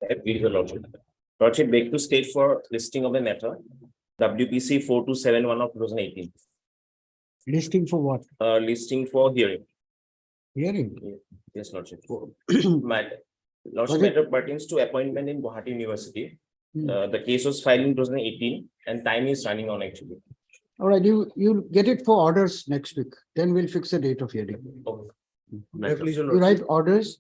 Please, Your Lordship. Lordship, beg to state for listing of the matter, WPC 4271 of 2018. Listing for what? Listing for hearing. Hearing. Yes, Lordship. Hmm. Matter. Lordship, matter pertains to appointment in Guwahati University. Hmm. The case was filed in 2018 and time is running on actually. All right, you get it for orders next week. Then we'll fix a date of hearing. Okay. May I please, Your You write Lordship? orders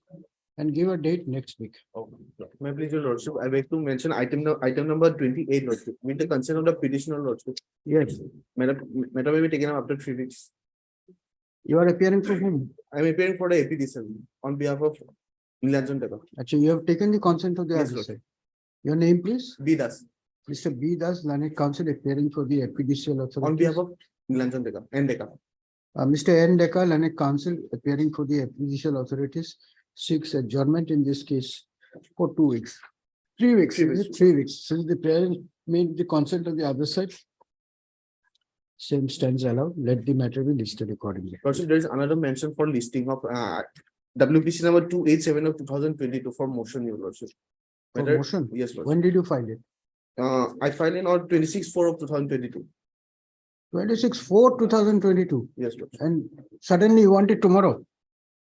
and give a date next week. Okay. May I please, Your Lordship? I beg to mention item number 28, Lordship, with the consent of the petitioner, Lordship. Yes. Matter may be taken up after 3 weeks. You are appearing for whom? I am appearing for the application on behalf of Nilanjan Deva. Actually, you have taken the consent of the Yes, other Lord. side. Your name, please? B. Das, Mr. B. Das, Learned Counsel, appearing for the judicial authority. on behalf of Nilanjan Deva and Deka. Mr. N. Deka, Learned Counsel, appearing for the judicial authorities, seeks adjournment in this case for 2 weeks. 3 weeks. 3 is weeks. it? 3 weeks. Since the parent made the consent of the other side, same stands allowed. Let the matter be listed accordingly. Lordship, there is another mention for listing of WPC number 287 of 2022 for motion, Your Lordship. For Matter- motion? Yes, Lord. When did you file it? I filed in on 26/4 of 2022. 26/4/2022. Yes, Lord. And suddenly you want it tomorrow.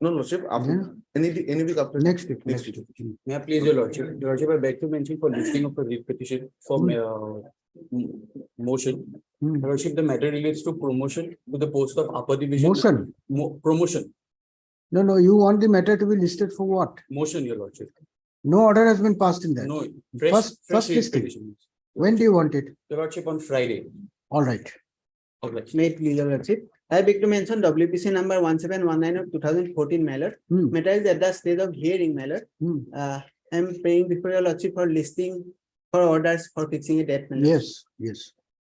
No, Lordship, after any week after. Next week. Next Next week. week. May I please, Your Lordship? Your Lordship, I beg to mention for listing of a petition for motion. Hmm. Your Lordship, the matter relates to promotion to the post of upper division. Motion. Promotion, No, you want the matter to be listed for what? motion, Your Lordship. No order has been passed in that. No, First listing. petition. When do you want it? Your Lordship, on Friday. All right. Okay. May it please, Your Lordship. I beg to mention WPC number 1719 of 2014, my lord. Hmm. Matter is at the stage of hearing, my lord. Hmm. I am praying before Your Lordship for listing for orders for fixing a date, my lord. Yes, yes.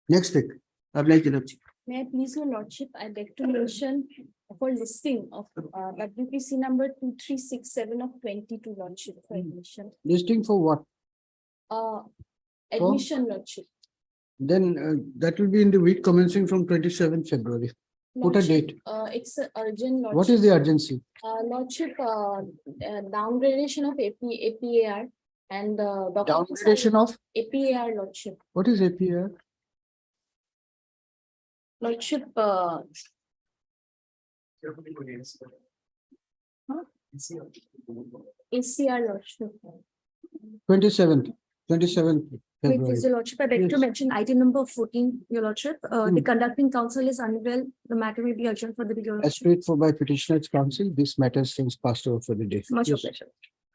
Next week. Oblige, Your Lordship. May I please, Your Lordship, I beg to mention for listing of WPC number 2367 of 22, Lordship, for admission. Listing for what? Admission, Lordship. Then that will be in the week commencing from 27th February. Put a Lordship, date. It's a urgent, Lordship. What is the urgency? Lordship, downgradation of APAR and documents are- Downgradation of? APAR, Lordship. What is APR? Lordship, ACR, Lordship. 27th Wait, February. Your Lordship, I beg to Yes. mention item number 14, Your Lordship. The conducting counsel is unwell. The matter may be adjourned for the Your As Lordship. paid for by petitioner's counsel, this matter stands passed over for the day. Much Yes. pleasure.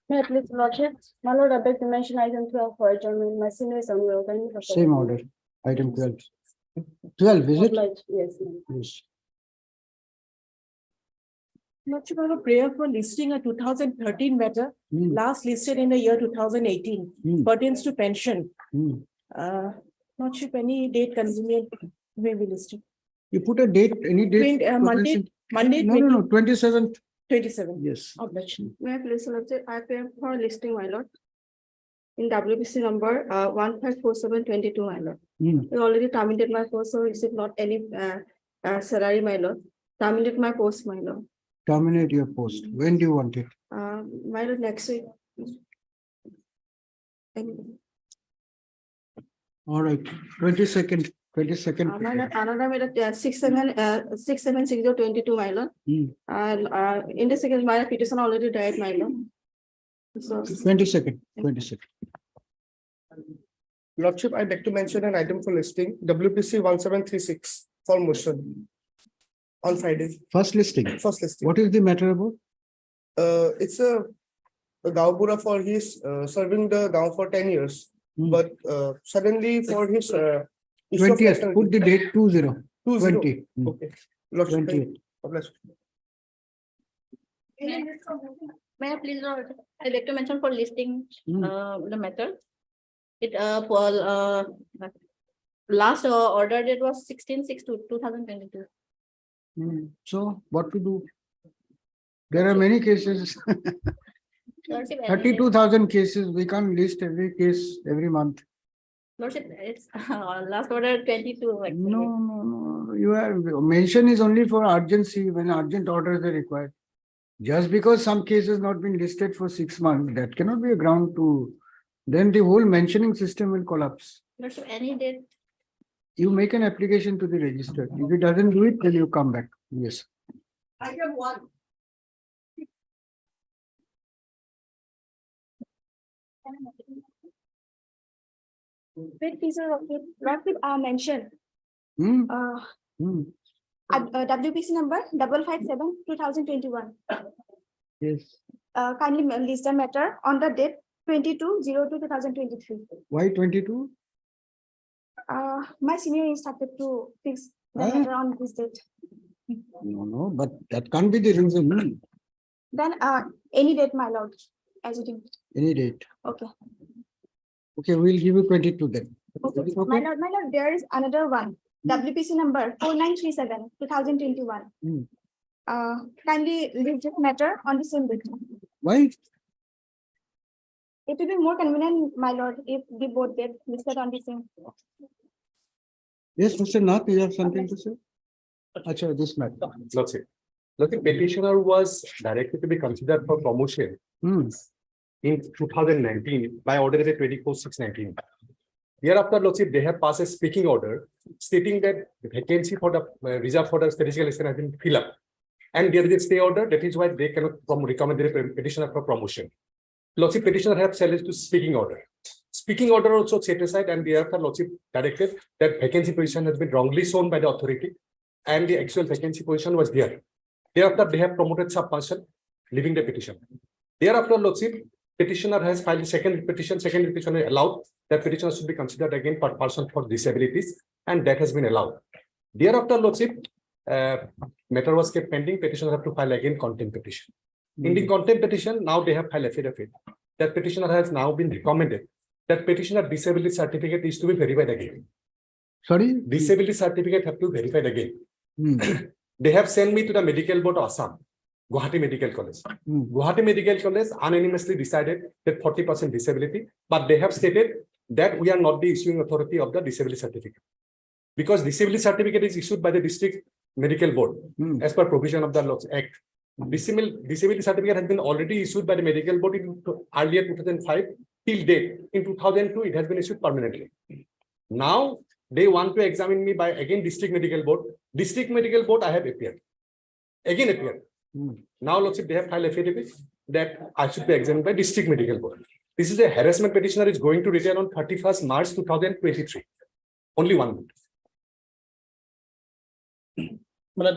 May I please, Lordship? My lord, I beg to mention item 12 for adjournment. My senior is unwell. Kindly proceed. Same order. Item 12. 12, is it? Obliged, yes. Yes. Lordship, I have a prayer for listing a 2013 matter, Hmm, last listed in the year 2018, hmm, pertains to pension. hmm. Lordship, any date convenient may be listed. You put a date, any date? Monday, No, 27th. 27. Yes. Obliged. May I please, Lordship, I pay for listing, my lord. In WPC number 154722, my lord. Hmm. You already terminated my post, so receive not any salary, my lord. Terminate my post, my lord. Terminate your post. When do you want it? My lord, next week. All right, 22nd. Another matter, 676022, my lord. Hmm. And in the second, my petition already died, my lord. So 22nd. Lordship, I beg to mention an item for listing, WPC 1736 for motion on Friday, First listing. first listing. What is the matter about? It's a Gaupura for his serving the Gaon for 10 years, Hmm. but suddenly for his issue of 20th. Put the date 20. 20. 20. Hmm. Okay. Lordship, 20th. obliged. May I please, Lord, I beg to mention for listing Hmm. the method. It for last order date was 16/6/2022. Hmm. So what to do? There are many cases. Lordship, 32,000 cases. We can't list every case every month. Lordship, it's last order 22. Actually. No. You have mention is only for urgency when urgent orders are required. Just because some cases not been listed for 6 months, that cannot be a ground to then the whole mentioning system will collapse. Lordship, any date, You make an application to the register. If it doesn't do it, then you come back. Yes. I have one. Wait, please, Lordship, mention, Hmm, uh, hmm, WPC number 557/2021. yes. Kindly list the matter on the date 22/02/2023. Why 22? My senior instructed to fix the Ah. matter on this date. No, but that can't be the reason. Then, any date, my lord, as it is. Any date. Okay. Okay, we'll give you 22 then. Okay. Is it My okay? lord, there is another one. WPC number 4937/2021. Hmm. Kindly leave this matter on the same date. Why? It will be more convenient, my lord, if the both date listed on the same. Yes, Mr. Nath, you have something to say? Acha, this matter. Lordship. Lordship, petitioner was directed to be considered for promotion Hmm, in 2019 by order date 24/6/19. Hereafter, Lordship, they have passed a speaking order stating that the vacancy for the reserve for the statistical assistant has been filled up. And there is a stay order, that is why they cannot recommend the petitioner for promotion. Lordship, petitioner have challenged to speaking order. Speaking order also set aside, and thereafter Lordship directed that vacancy position has been wrongly shown by the authority and the actual vacancy position was there. Thereafter, they have promoted sub person, leaving the petition. Thereafter, Lordship, petitioner has filed a second petition is allowed. That petitioner should be considered again per person for disabilities, and that has been allowed. Thereafter, Lordship, matter was kept pending. Petitioner have to file again contempt petition. In the contempt petition, now they have filed affidavit. That petitioner has now been recommended that petitioner disability certificate is to be verified again. sorry? Disability certificate have to be verified again. Hmm, They have sent me to the medical board of Assam, Guwahati Medical College. hmm, Guwahati Medical College unanimously decided that 40% disability, but they have stated that we are not the issuing authority of the disability certificate. Because disability certificate is issued by the district medical board hmm. as per provision of the laws act. Disability certificate has been already issued by the medical board in earlier 2005 till date. In 2002, it has been issued permanently. Now they want to examine me by again district medical board. District medical board, I have appeared. Again appeared. Hmm. Now, Lordship, they have filed affidavit that I should be examined by district medical board. This is a harassment petitioner is going to return on 31st March 2023. Only 1 month.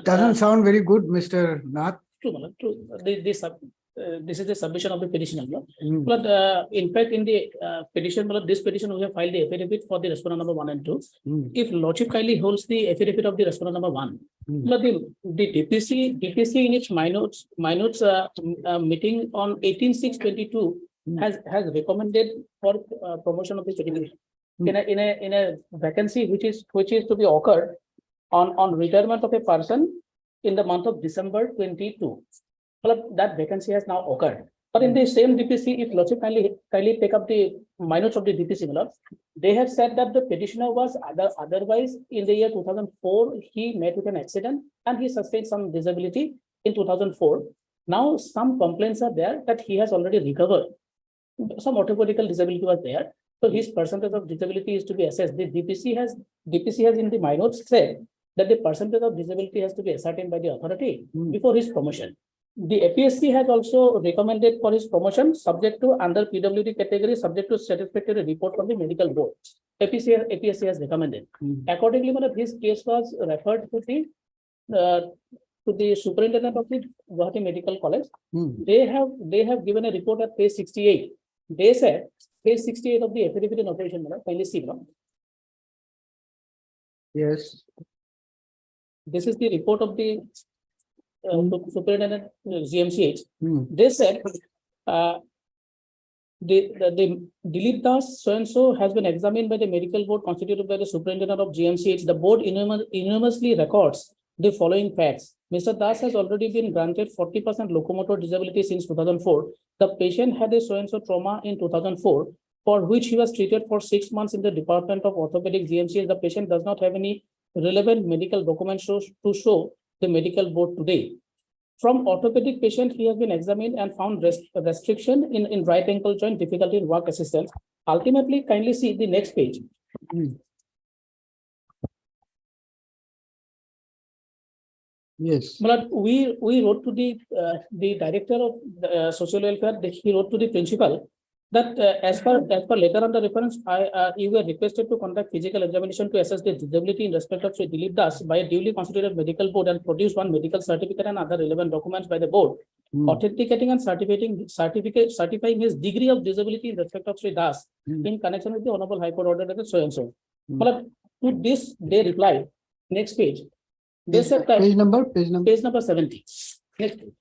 Doesn't sound very good, Mr. Nath. True, Malad, true. This is the submission of the petitioner. No? Hmm, But in fact, in the petition, Malad, this petition we have filed the affidavit for the respondent number 1 and 2. hmm, If Lordship kindly holds the affidavit of the respondent number 1, hmm. Malad, the DPC in its minutes meeting on 18/6/22 has recommended for promotion of the petition in a vacancy which is to be occurred on retirement of a person in the month of December 22. Well, that vacancy has now occurred. But in the same DPC, if Lordship kindly take up the minutes of the DPC, they have said that the petitioner was otherwise in the year 2004, he met with an accident and he sustained some disability in 2004. Now some complaints are there that he has already recovered. Some orthopedical disability was there. So his percentage of disability is to be assessed. The DPC has in the minutes said that the percentage of disability has to be ascertained by the authority before his promotion. The APSC has also recommended for his promotion subject to under PWD category, subject to satisfactory report from the medical board. APSC has recommended. Accordingly, his case was referred to the superintendent of the Guwahati Medical College. They have given a report at page 68. They said page 68 of the affidavit in operation. Kindly see. Yes. This is the report of the superintendent GMCH. They said the Dilip Das so and so has been examined by the medical board constituted by the superintendent of GMCH. The board unanimously records the following facts. Mr. Das has already been granted 40% locomotor disability since 2004. The patient had a so and so trauma in 2004 for which he was treated for 6 months in the Department of Orthopedic GMCH. The patient does not have any relevant medical documents to show the medical board today. From orthopedic patient, he has been examined and found restriction in right ankle joint, difficulty in work assistance. ultimately, kindly see the next page. Yes. But we wrote to the director of social welfare, he wrote to the principal that as per letter under reference, you were requested to conduct physical examination to assess the disability in respect of Sri Dilip Das by a duly constituted medical board and produce one medical certificate and other relevant documents by the board, authenticating and certifying his degree of disability in respect of Sri Das in connection with the Honorable High Court order that is so and so. But to this, they replied, next page. They said that Page number. page number 70. Next page.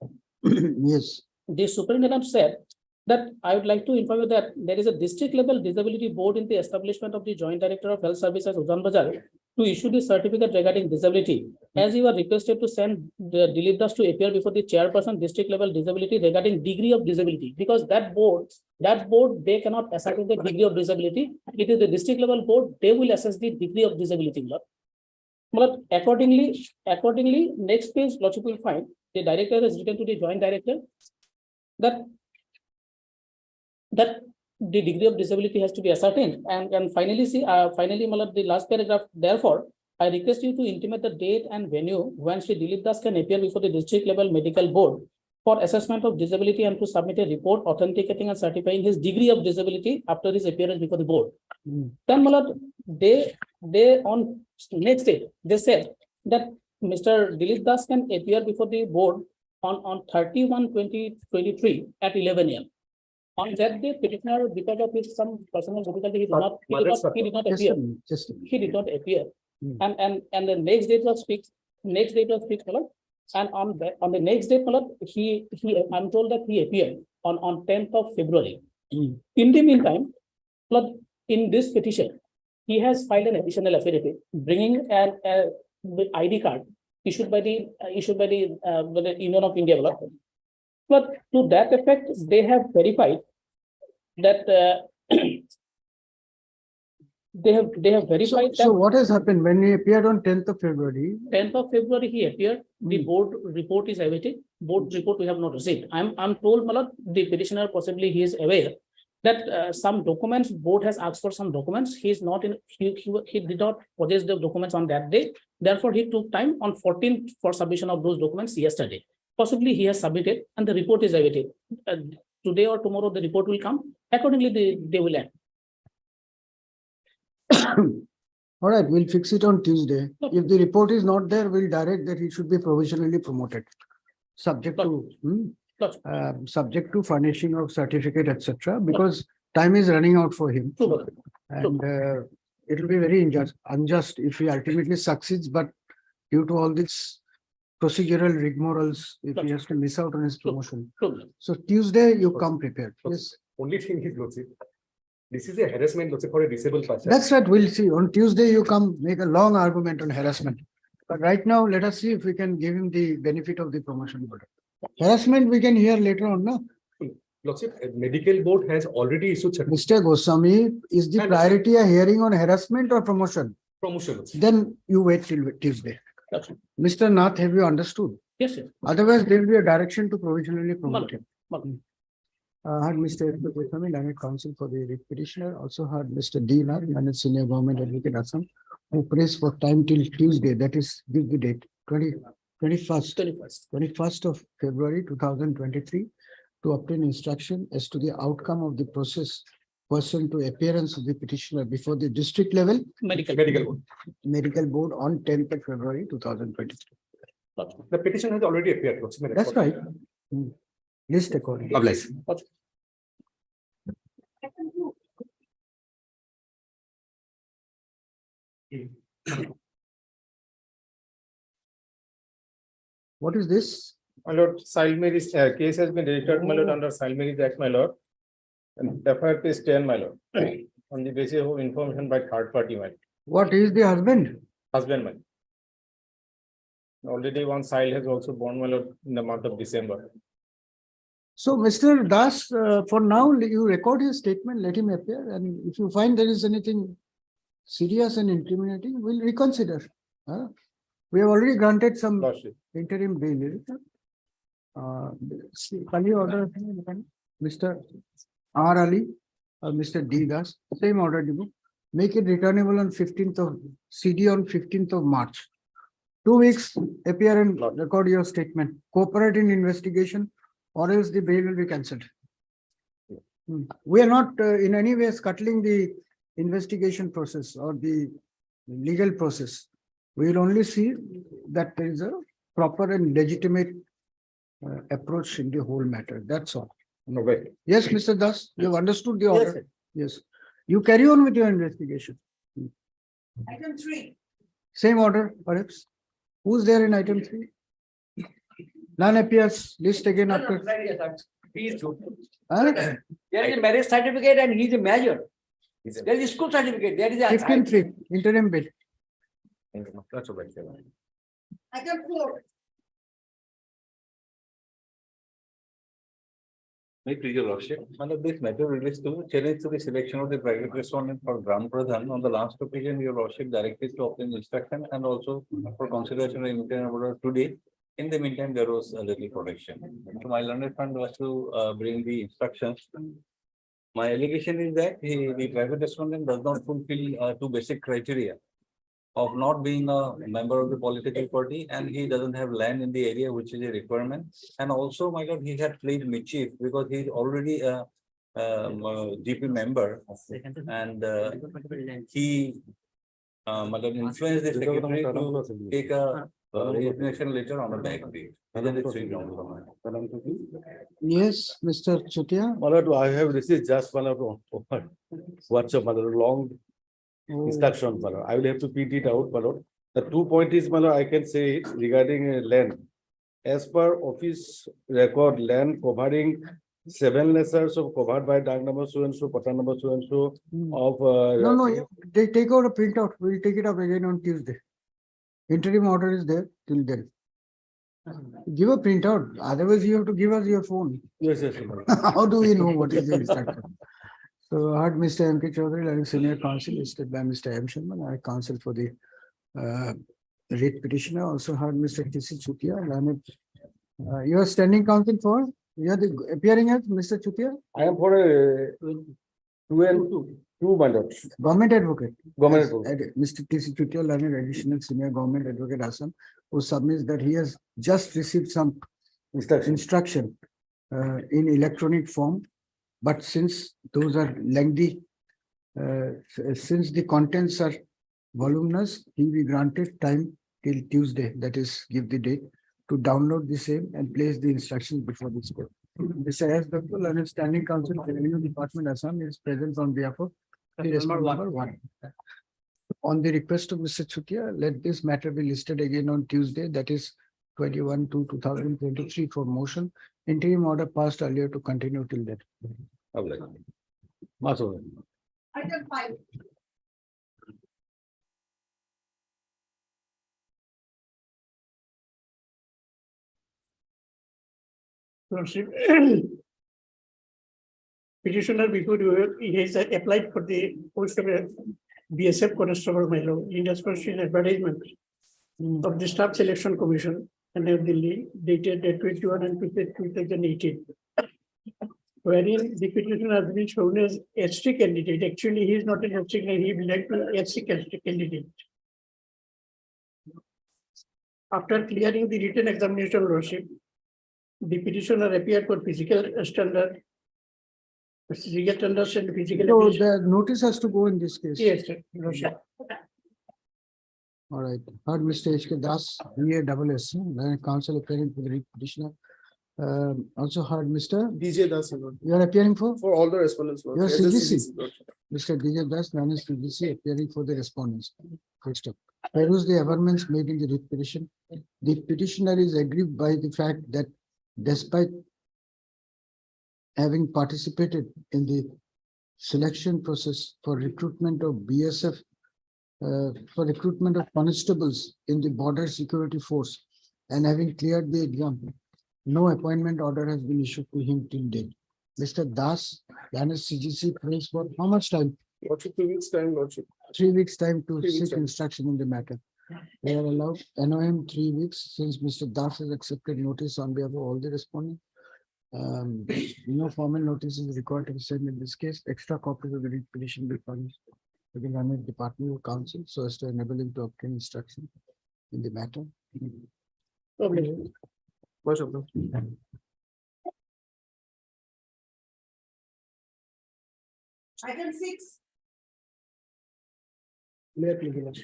Yes. The superintendent said that I would like to inform you that there is a district level disability board in the establishment of the Joint Director of Health Services, Udan Bazar, to issue the certificate regarding disability. As you are requested to send the Dilip Das to appear before the chairperson district level disability regarding degree of disability, because that board, they cannot ascertain the degree of disability. It is the district level board, they will assess the degree of disability. But accordingly, next page, Lordship will find the director has written to the joint director that the degree of disability has to be ascertained. And finally, see, the last paragraph, therefore, I request you to intimate the date and venue when Sri Dilip Das can appear before the district level medical board for assessment of disability and to submit a report authenticating and certifying his degree of disability after his appearance before the board. Then, they on next day, they said that Mr. Dilip Das can appear before the board on 31/20/23 at 11 AM. On that day, petitioner, because of his some personal difficulty, he did not appear. He did not appear. And the next date was fixed. And on the next day, I'm told that he appeared on 10th of February. In the meantime, in this petition, he has filed an additional affidavit bringing an ID card issued by the Union of India. But to that effect, they have verified that they have verified So what has happened when he appeared on 10th of February? 10th of February he appeared. The board report is awaited. Board report we have not received. I'm told, the petitioner possibly he is aware that some documents, board has asked for some documents. He is not in. He did not possess the documents on that day. Therefore, he took time on 14th for submission of those documents yesterday. Possibly he has submitted and the report is awaited. Today or tomorrow the report will come. Accordingly, they will end. All right, we'll fix it on Tuesday. If the report is not there, we'll direct that he should be provisionally promoted. Subject to furnishing of certificate, etc. Because time is running out for him. And it will be very unjust if he ultimately succeeds, but due to all this procedural rigmaroles, if he has to miss out on his promotion. So Tuesday, you come prepared. Yes. Only thing is, Lordship, this is a harassment, Lordship, for a disabled person. That's what we'll see. On Tuesday, you come make a long argument on harassment. But right now, let us see if we can give him the benefit of the promotion order. Harassment we can hear later on. No? Lordship, a medical board has already issued Mr. Goswami, is the priority a hearing on harassment or promotion? promotion. Then you wait till Tuesday. Mr. Nath, have you understood? Yes, sir. Otherwise, there will be a direction to provisionally promote him. Malcolm. Heard Mr. Goswami, Direct Counsel for the petitioner, also heard Mr. D. Nath, Managed Senior Government Advocate Assam, who prays for time till Tuesday, that is, give the date, 21st of February 2023, to obtain instruction as to the outcome of the process pursuant to appearance of the petitioner before the district level Medical board on 10th of February 2023. The petition has already appeared, Lordship. That's right. List accordingly. What is this? My lord, Silmary's case has been registered, my lord, under Silmary's Act, my lord. And FIR is 10, my lord, on the basis of information by third party, my What is the husband? husband, my. Already one child has also born, my lord, in the month of December. So, Mr. Das, for now, you record his statement, let him appear, and if you find there is anything serious and incriminating, we'll reconsider. We have already granted some Lordship. interim bail. Kali order, Mr. R. Ali. Mr. D Das, same order, Dibu. Make it returnable on 15th of CD on 15th of March. 2 weeks, appear and record your statement. Cooperate in investigation or else the bail will be cancelled. We are not in any way scuttling the investigation process or the legal process. We will only see that there is a proper and legitimate approach in the whole matter. That's all. No way. Yes, Mr. Das, you have understood the order. Yes. You carry on with your investigation. Item 3. Same order, perhaps. Who's there in item 3? None appears. List again after. Huh? There is a marriage certificate and he is a major. There is a school certificate. There is a. 15-3, interim bill. That's okay. Item 4. May please your lordship, this matter relates to challenge to the selection of the private respondent for Gram Pradhan. On the last occasion, your lordship directed to obtain instruction and also for consideration of interim order today. In the meantime, there was a little protection. So my learned friend was to bring the instructions. My allegation is that the private respondent does not fulfill two basic criteria of not being a member of the political party, and he doesn't have land in the area, which is a requirement. And also, my God, he had played mischief because he's already a GP member, and he influenced the secretary to take a resignation letter on a back date. Yes, Mr. Chutia. I have received just WhatsApp, long instruction. I will have to print it out. The 2 point is, I can say it regarding land. As per office record, land covering 7 lessers of covered by Dag number so and so, Patan number so and so of. No, they take out a printout. We'll take it up again on Tuesday. Interim order is there till then. Give a printout. Otherwise, you have to give us your phone. Yes. How do we know what is the instruction? So I heard Mr. M.K. Chaudhary, senior counsel, listed by Mr. M. Sharma. I counsel for the writ petitioner. Also heard Mr. T.C. Chutia. You are standing counsel for? You are appearing as Mr. Chutia? I am for 2 and 2 mandates. Government advocate. Government advocate. Mr. T.C. Chutia, learned additional senior government advocate Assam, who submits that he has just received some instruction in electronic form. But since those are lengthy, since the contents are voluminous, he will be granted time till Tuesday, that is, give the date, to download the same and place the instructions before the court. Mr. S. Dr. Learned Standing Counsel, Revenue Department, Assam, is present on behalf of the respondent number 1. On the request of Mr. Chutia, let this matter be listed again on Tuesday, that is 21/2/2023 for motion. Interim order passed earlier to continue till then. Item 5. Petitioner before you, he has applied for the post of a BSF constable Milo in response to an advertisement of the Staff Selection Commission and New Delhi dated 21 and 2018. Wherein the petitioner has been shown as SC candidate. Actually, he is not an SC candidate, he belongs to SC candidate. After clearing the written examination lordship, the petitioner appeared for physical standard, physical standards and physical. So the notice has to go in this case. Yes, sir, lordship. All right. Heard Mr. H.K. Das, BA counsel appearing for the writ petitioner. Also heard Mr. DJ Das. You are appearing for? For all the respondents. You are As a CGC. Lordship. Mr. DJ Das, known as CGC, appearing for the respondents. First up. Peruse the averments made in the writ petition. The petitioner is aggrieved by the fact that despite having participated in the selection process for recruitment of BSF, for recruitment of constables in the border security force and having cleared the exam, no appointment order has been issued to him till date. Mr. Das, CGC, prays for how much time? Lordship, 2 weeks time, Lordship. 3 weeks time to 3 weeks seek time. instruction in the matter. They are allowed NOM 3 weeks since Mr. Das has accepted notice on behalf of all the respondents. No formal notice is required to be sent in this case. Extra copies of the writ petition will be furnished to the Learned Department of Council so as to enable him to obtain instruction in the matter. Most of them. Item 6. Mayor, please.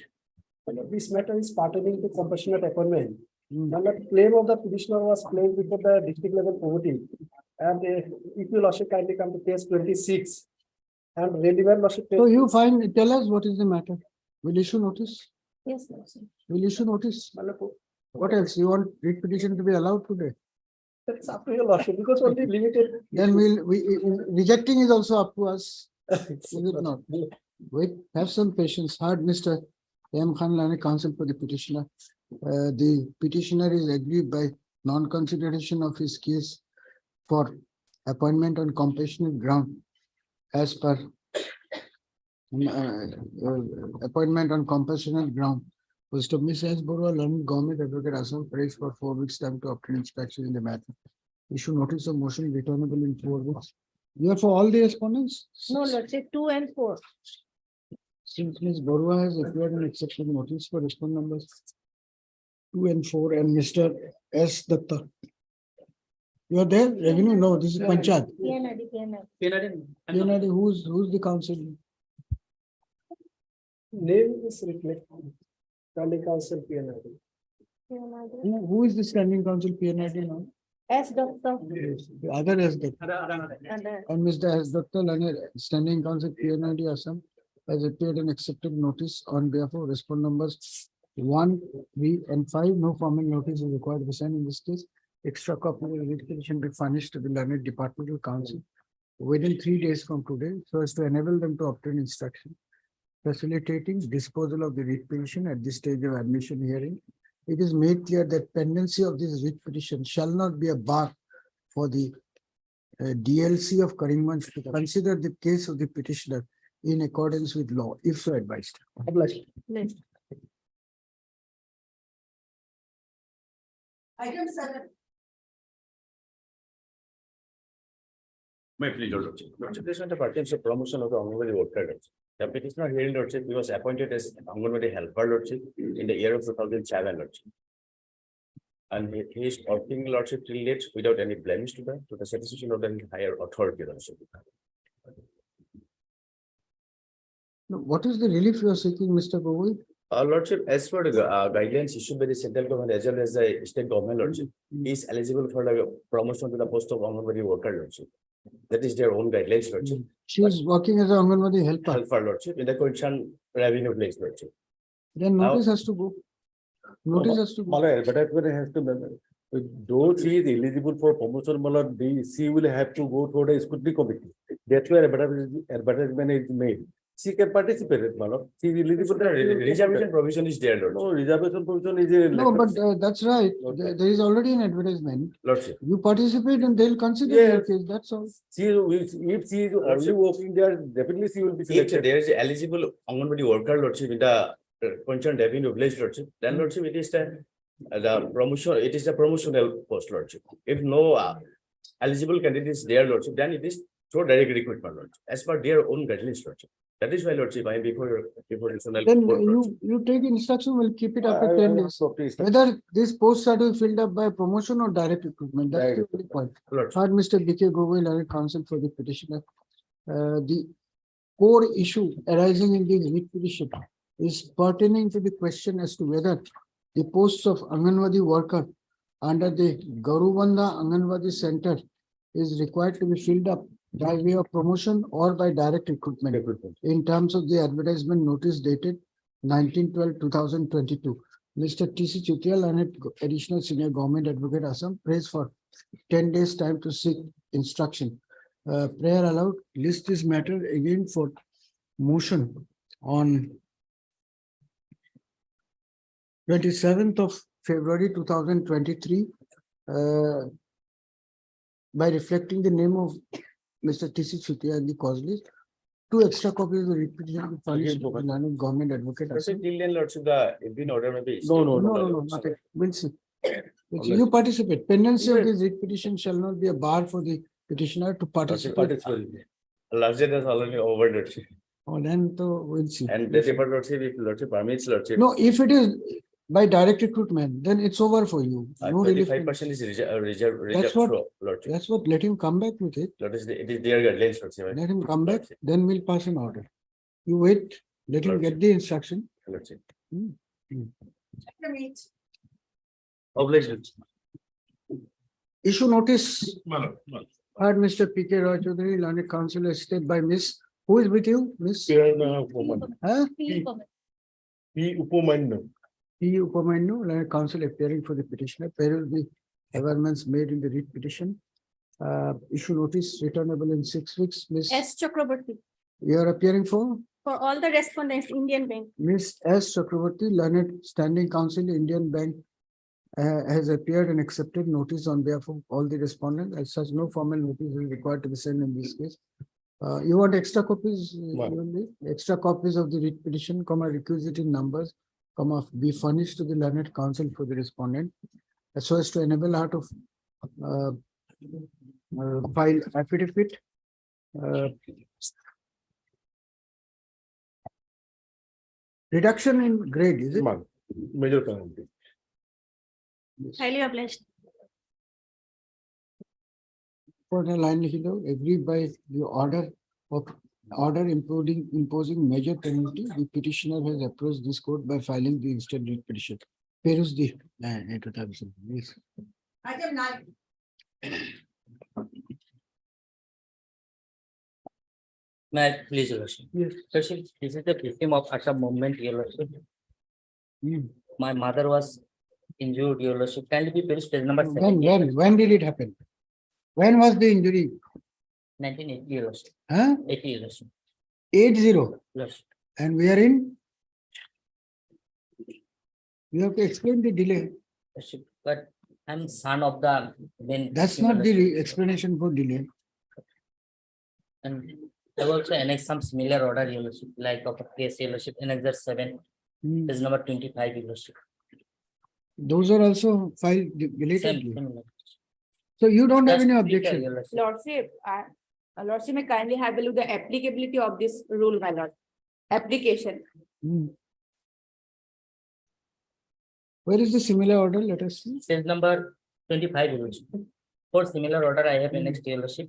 This matter is pertaining to compassionate appointment. And the claim of the petitioner was claimed before the district level committee. And if you lordship kindly come to page 26. And relevant lordship. So you find, tell us what is the matter. Will issue notice? Yes, Lordship. Will issue notice? What else? You want writ petition to be allowed today? That's up to your lordship because only limited. Then rejecting is also up to us. Is it not? Wait, have some patience. Heard Mr. M. Khan, Learned Counsel for the petitioner. The petitioner is aggrieved by non-consideration of his case for appointment on compassionate ground as per appointment on compassionate ground was to Miss S. Borua, Learned Government Advocate Assam, praised for 4 weeks time to obtain inspection in the matter. Issue notice of motion returnable in 4 weeks. You are for all the respondents? No, Lordship, 2 and 4. Since Ms. Borua has appeared and accepted notice for respondent numbers 2 and 4 and Mr. S. Datta. You are there? Revenue? No, this is Panchayat. PNID. Who's the council? Name is reflected. Standing council PNID. Who is the standing council PNID now? S. Doctor. The other S. Datta. And Mr. S. Datta, Learned Standing Council PNID Assam has appeared and accepted notice on behalf of respondent numbers 1, 3, and 5. No formal notice is required to be sent in this case. Extra copy of the writ petition be furnished to the Learned Departmental Council within 3 days from today, so as to enable them to obtain instruction, facilitating disposal of the writ petition at this stage of admission hearing. It is made clear that pendency of this writ petition shall not be a bar for the DLC of Karimganj to consider the case of the petitioner in accordance with law, if so advised. Item 7. My plea, Lordship. Lordship, this matter pertains to promotion of the Anganwadi worker. Lordship. The petitioner hearing, Lordship, he was appointed as Anganwadi helper, Lordship, in the year of 2007, Lordship. And he is working, Lordship, till date without any blemish to the satisfaction of the higher authority, Lordship. Now, what is the relief you are seeking, Mr. Gogoi? Lordship, as per the guidelines issued by the central government as well as the state government, Lordship, he is eligible for the promotion to the post of Anganwadi worker, Lordship. That is their own guidelines, Lordship. She is working as an Anganwadi helper. Helper, Lordship, in the question revenue place, Lordship. Then notice has to go. Notice has to go. Advertisement has to, though she is eligible for promotion, she will have to go through the scrutiny committee. That's where advertisement is made. She can participate, she is eligible. Reservation provision is there, Lordship. No, reservation provision is. No, but that's right. There is already an advertisement. Lordship. You participate and they'll consider your case, that's all. If she is already working there, definitely she will be If selected. there is eligible Anganwadi worker, Lordship, in the concerned revenue village, Lordship, then Lordship, it is the promotion, it is a promotional post, Lordship. If no eligible candidates there, Lordship, then it is through direct recruitment, Lordship, as per their own guidelines, Lordship. That is why, Lordship, I am before Then you take instruction, we'll keep it up at 10 days. Whether these posts are to be filled up by promotion or direct recruitment, that's the only point. Heard Mr. B.K. Gogoi, Learned Counsel for the petitioner. The core issue arising in this writ petition is pertaining to the question as to whether the posts of Anganwadi worker under the Garubanda Anganwadi Center is required to be filled up by way of promotion or by direct recruitment in terms of the advertisement notice dated 19/12/2022. Mr. T.C. Chutial, Learned Additional Senior Government Advocate Assam, prays for 10 days time to seek instruction. Prayer allowed, list this matter again for motion on 27th of February 2023 by reflecting the name of Mr. T.C. Chutia and the cause list. 2 extra copies of the writ petition furnished by the Learned Government Advocate. Lordship, till then, Lordship, the in order maybe. No, nothing. We'll see. Which you participate. Pendency of this writ petition shall not be a bar for the petitioner to participate. Last year has already over Lordship. Oh, then we'll see. And the paper Lordship, if Lordship permits Lordship. No, if it is by direct recruitment, then it's over for you. No relief. 25% is reserved That's what- through Lordship. That's what, let him come back with it. It is their guidelines, Lordship. Let him come back, then we'll pass an order. You wait, let him get the instruction. Lordship. Meet. Obliged. Issue notice. Heard Mr. P.K. Roy Choudhury, learned counsel assisted by Miss, who is with you, Miss? Huh? P permit. P. Upamanyu, learned counsel appearing for the petitioner, peril the averments made in the writ petition. Issue notice returnable in 6 weeks, Miss. S Chakraborty. You are appearing for For all the respondents, Indian Bank. Miss S. Chakraborty, learned standing counsel, Indian Bank, has appeared and accepted notice on behalf of all the respondents. As such, no formal notice is required to be sent in this case. You want extra copies? Extra copies of the writ petition, requisite in numbers, be furnished to the learned counsel for the respondent, so as to enable her to file affidavit. Reduction in grade, is it? Major penalty. Highly obliged. For the line, agree by the order imposing major penalty, the petitioner has approached this court by filing the instant writ petition. Where is the? Yes. Item 9. May I please, Your Lordship? Yes. Lordship, this is the victim of utter movement, Your Lordship. My mother was injured, Your Lordship. Kindly be please page number 7. When did it happen? When was the injury? 1980, Your Lordship. Huh? 80, Your Lordship. 80. Lordship. And we are in? You have to explain the delay. Lordship, but I'm son of the then. That's not the explanation for delay. And I also annexed some similar order, Your Lordship, like of a case, Your Lordship, Annex 7, is number 25, Your Lordship. Those are also filed Same, belatedly. similar. So you don't have Just any speak, objection? Your Lordship. Lordship, may kindly have a look at the applicability of this rule, my lord. Application. Where is the similar order? Let us see. Page number 25, Your Lordship. For similar order, I have annexed, Your Lordship.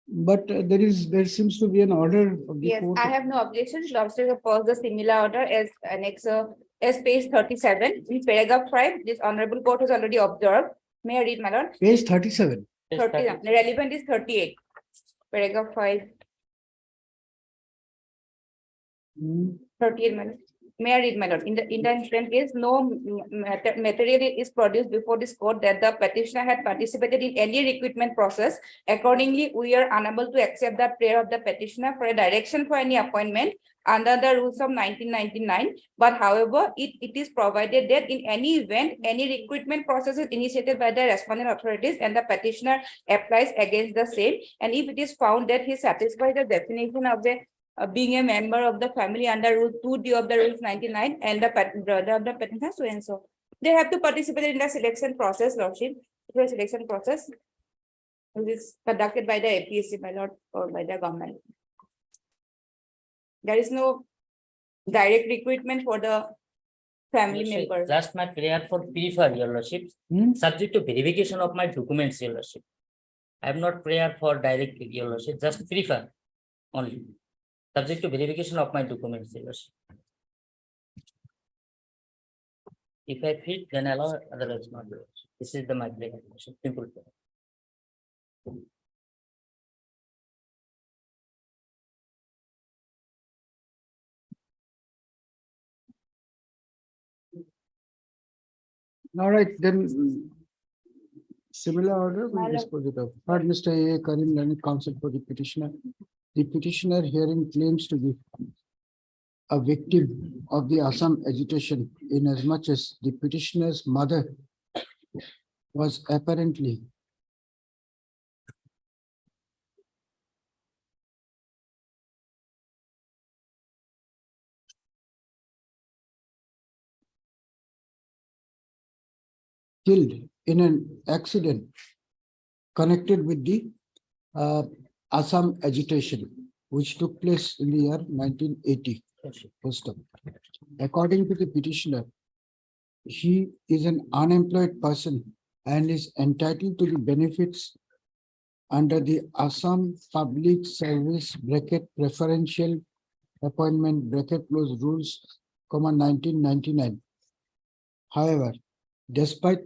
But there seems to be an order of the Yes, court. I have no objections. Lordship oppose the similar order as annex as page 37 in paragraph 5. This honorable court has already observed. May I read, my lord? Page 37. 30, the relevant is 38. Paragraph 5. 38, my lord. May I read, my lord? In the incident case, no material is produced before this court that the petitioner had participated in any recruitment process. Accordingly, we are unable to accept the prayer of the petitioner for a direction for any appointment under the rules of 1999. But however, it is provided that in any event, any recruitment process is initiated by the respondent authorities and the petitioner applies against the same. And if it is found that he satisfies the definition of the being a member of the family under rule 2D of the rules 99 and the brother of the petitioner, so and so. They have to participate in the selection process, lordship, through a selection process. This is conducted by the APSC, my lord, or by the government. There is no direct recruitment for the family member. Just my prayer for prefer, your lordship, subject to verification of my documents, your lordship. I have not prayer for direct, your lordship, just prefer only. Subject to verification of my documents, your lordship. If I fit, then allow, otherwise not. Your lordship. This is the my prayer, your lordship. Simple prayer. All right, then. Similar order My will lord. dispose it of. Heard Mr. A. Karim, learned counsel for the petitioner. The petitioner herein claims to be a victim of the Assam agitation in as much as the petitioner's mother was apparently killed in an accident connected with the Assam agitation, which took place in the year 1980. First up. According to the petitioner, he is an unemployed person and is entitled to the benefits under the Assam Public Service bracket preferential appointment bracket close rules, 1999. However, despite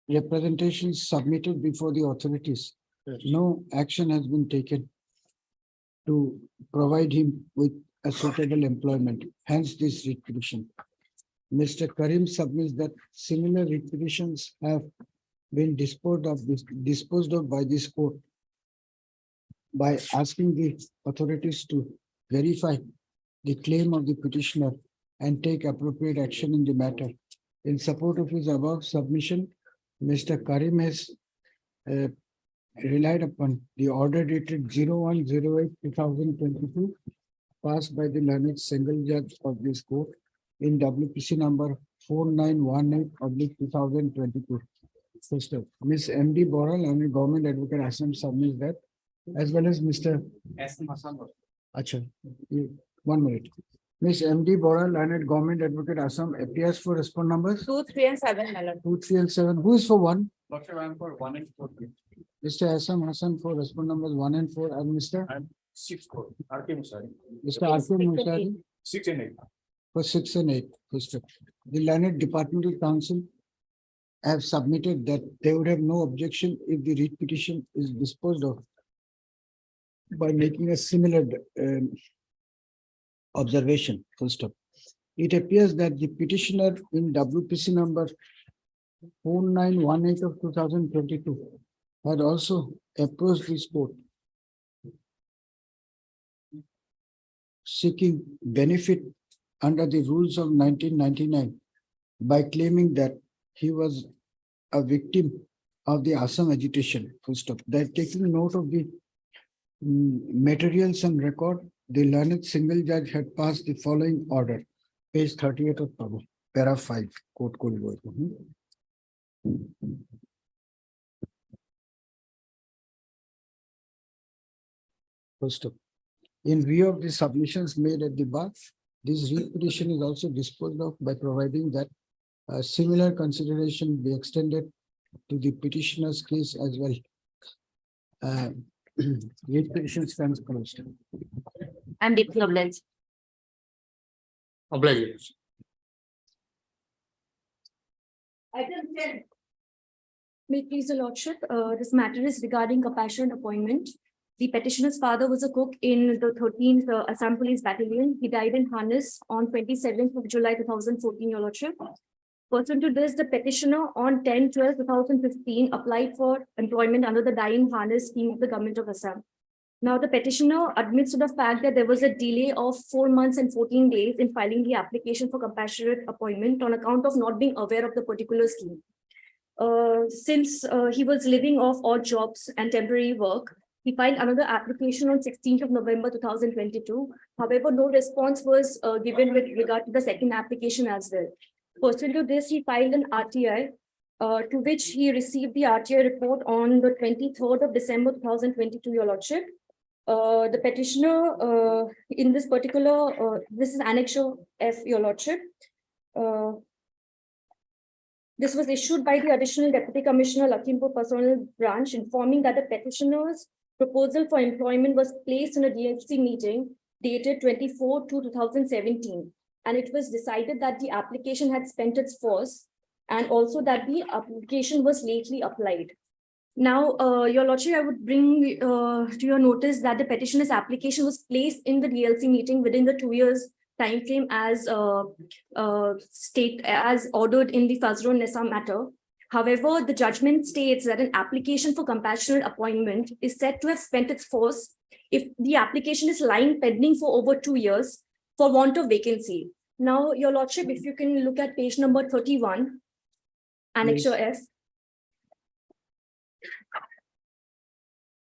representations submitted before the authorities, no action has been taken to provide him with a suitable employment, hence this writ petition. Mr. Karim submits that similar writ petitions have been disposed of by this court by asking the authorities to verify the claim of the petitioner and take appropriate action in the matter. In support of his above submission, Mr. Karim has relied upon the order dated 01/08/2022 passed by the learned single judge of this court in WPC number 4918/2022. First up, Ms. M.D. Boral and the Government Advocate Assam submits that, as well as Mr. Acha, 1 minute. Ms. M.D. Boral and Government Advocate Assam appears for respond numbers 2, 3, and 7, my lord. 2, 3, and 7. Who is for 1? Lordship, I am for 1 and 4. Mr. Assam Hassan for respond numbers 1 and 4, and Mr. 6 4. RK Musari. Mr. R.K. Musari 6 and 8. for 6 and 8. First up. The learned departmental council have submitted that they would have no objection if the writ petition is disposed of by making a similar observation. First up. It appears that the petitioner in WPC number 4918/2022 had also approached this court seeking benefit under the rules of 1999 by claiming that he was a victim of the Assam agitation. Full stop. They're taking note of the materials and record. The learned single judge had passed the following order. Page 38 of para 5. Court code. First up. In view of the submissions made at the bar, this writ petition is also disposed of by providing that a similar consideration be extended to the petitioner's case as well. Writ petition stands closed. I'm deeply obliged. Obliged. Item 10. May it please the lordship, this matter is regarding compassionate appointment. The petitioner's father was a cook in the 13th Assam Police Battalion. He died in harness on 27th of July 2014, your lordship. Pursuant to this, the petitioner on 10/12/2015 applied for employment under the die in harness scheme of the government of Assam. Now, the petitioner admits to the fact that there was a delay of 4 months and 14 days in filing the application for compassionate appointment on account of not being aware of the particular scheme. Since he was living off odd jobs and temporary work, he filed another application on 16th of November 2022. However, no response was given with regard to the second application as well. Pursuant to this, he filed an RTI to which he received the RTI report on the 23rd of December 2022, Your Lordship. The petitioner in this particular, this is Annexure F, Your Lordship. This was issued by the Additional Deputy Commissioner, Lakhimpur Personal Branch, informing that the petitioner's proposal for employment was placed in a DFC meeting dated 24/2/2017, and it was decided that the application had spent its force and also that the application was lately applied. Now, Your Lordship, I would bring to your notice that the petitioner's application was placed in the DLC meeting within the 2 years time frame as ordered in the Fazrul Nisa matter. However, the judgment states that an application for compassionate appointment is said to have spent its force if the application is lying pending for over 2 years for want of vacancy. Now, Your Lordship, if you can look at page number 31, Annexure F.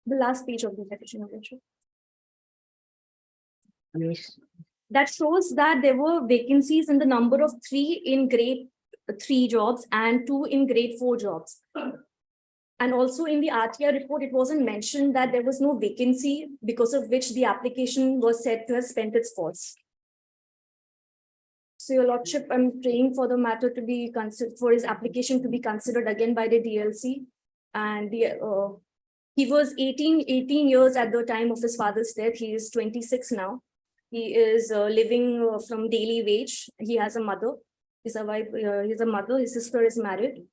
The last page of the petition, Your Lordship. Yes. That shows that there were vacancies in the number of 3 in grade 3 jobs and 2 in grade 4 jobs. And also in the RTI report, it wasn't mentioned that there was no vacancy because of which the application was said to have spent its force. So, Your Lordship, I'm praying for the matter to be considered, for his application to be considered again by the DLC. And he was 18 years at the time of his father's death. He is 26 now. He is living from daily wage. He has a mother. He's a wife. He's a mother. His sister is married,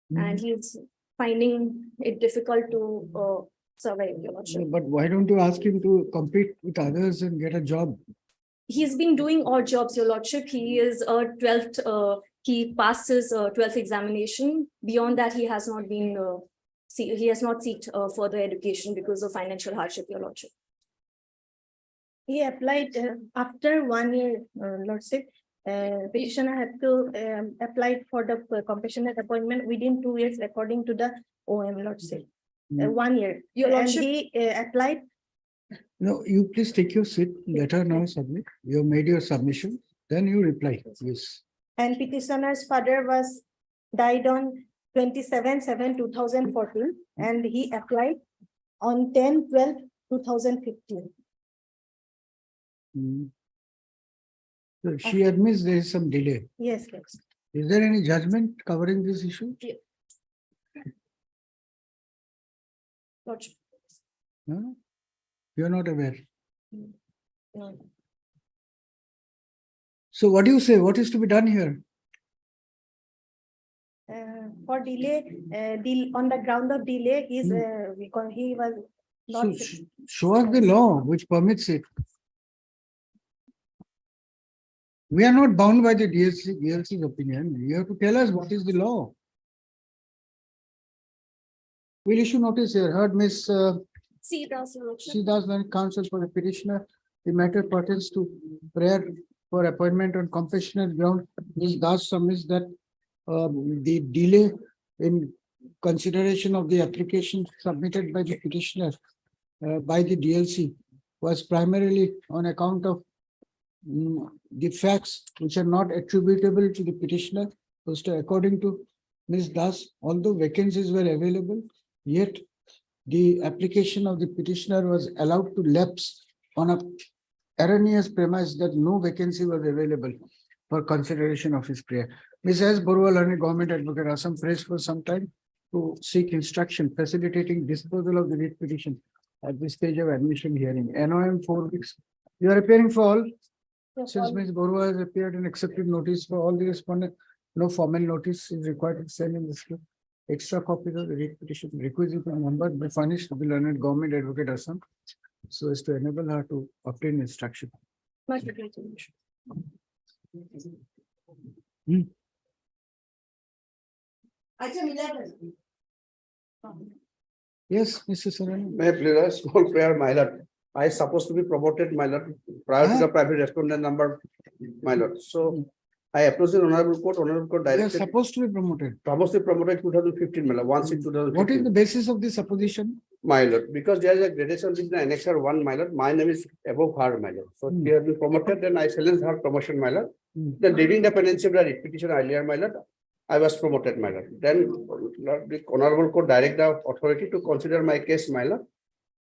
and he's finding it difficult to survive, Your Lordship. But why don't you ask him to compete with others and get a job? He's been doing odd jobs, Your Lordship. He is a 12th. He passed his 12th examination. Beyond that, he has not been. He has not sought further education because of financial hardship, Your Lordship. He applied after 1 year, Lordship. Petitioner had to apply for the compassionate appointment within 2 years, according to the OM, Lordship. 1 year. Your And Lordship. he applied. No, you please take your seat. Let her now submit. You have made your submission. Then you reply. Yes. And petitioner's father was died on 27/7/2014, and he applied on 10/12/2015. So she admits there is some delay. Yes, yes. Is there any judgment covering this issue? Lordship. No? You are not aware. No. So what do you say? What is to be done here? For delay, on the ground of delay, because he was not. So show us the law which permits it. We are not bound by the DLC's opinion. You have to tell us what is the law. We'll issue notice here. Heard Miss See, that's Your Lordship. Siddharth Learned Counsel for the petitioner. The matter pertains to prayer for appointment on compassionate ground. Ms. Das submits that the delay in consideration of the application submitted by the petitioner by the DLC was primarily on account of the facts which are not attributable to the petitioner. So according to Ms. Das, although vacancies were available, yet the application of the petitioner was allowed to lapse on a erroneous premise that no vacancy was available for consideration of his prayer. Ms. S. Borwal, Government Advocate, Assam, pressed for some time to seek instruction facilitating disposal of the writ petition at this stage of admission hearing. NOM 4 weeks. You are appearing for all? Since Ms. Borwal has appeared and accepted notice for all the respondents, no formal notice is required to send in this case. Extra copies of the writ petition requisite and numbered be furnished to the learned Government Advocate Assam so as to enable her to obtain instruction. Much appreciated. Yes, Mr. Saran. May I please a small prayer, my lord. I supposed to be promoted, my lord, prior to the private respondent number, my lord. So I approached the honorable court You are directed, supposed to be promoted. supposed to be promoted 2015, my lord, once in 2015. What is the basis of this supposition? My lord, because there is a gradation between annexure 1, my lord, my name is above her, my lord. So she has been promoted, then I challenged her promotion, my lord. Then reading the pendency of the writ petition earlier, my lord, I was promoted, my lord. Then the honorable court direct the authority to consider my case, my lord.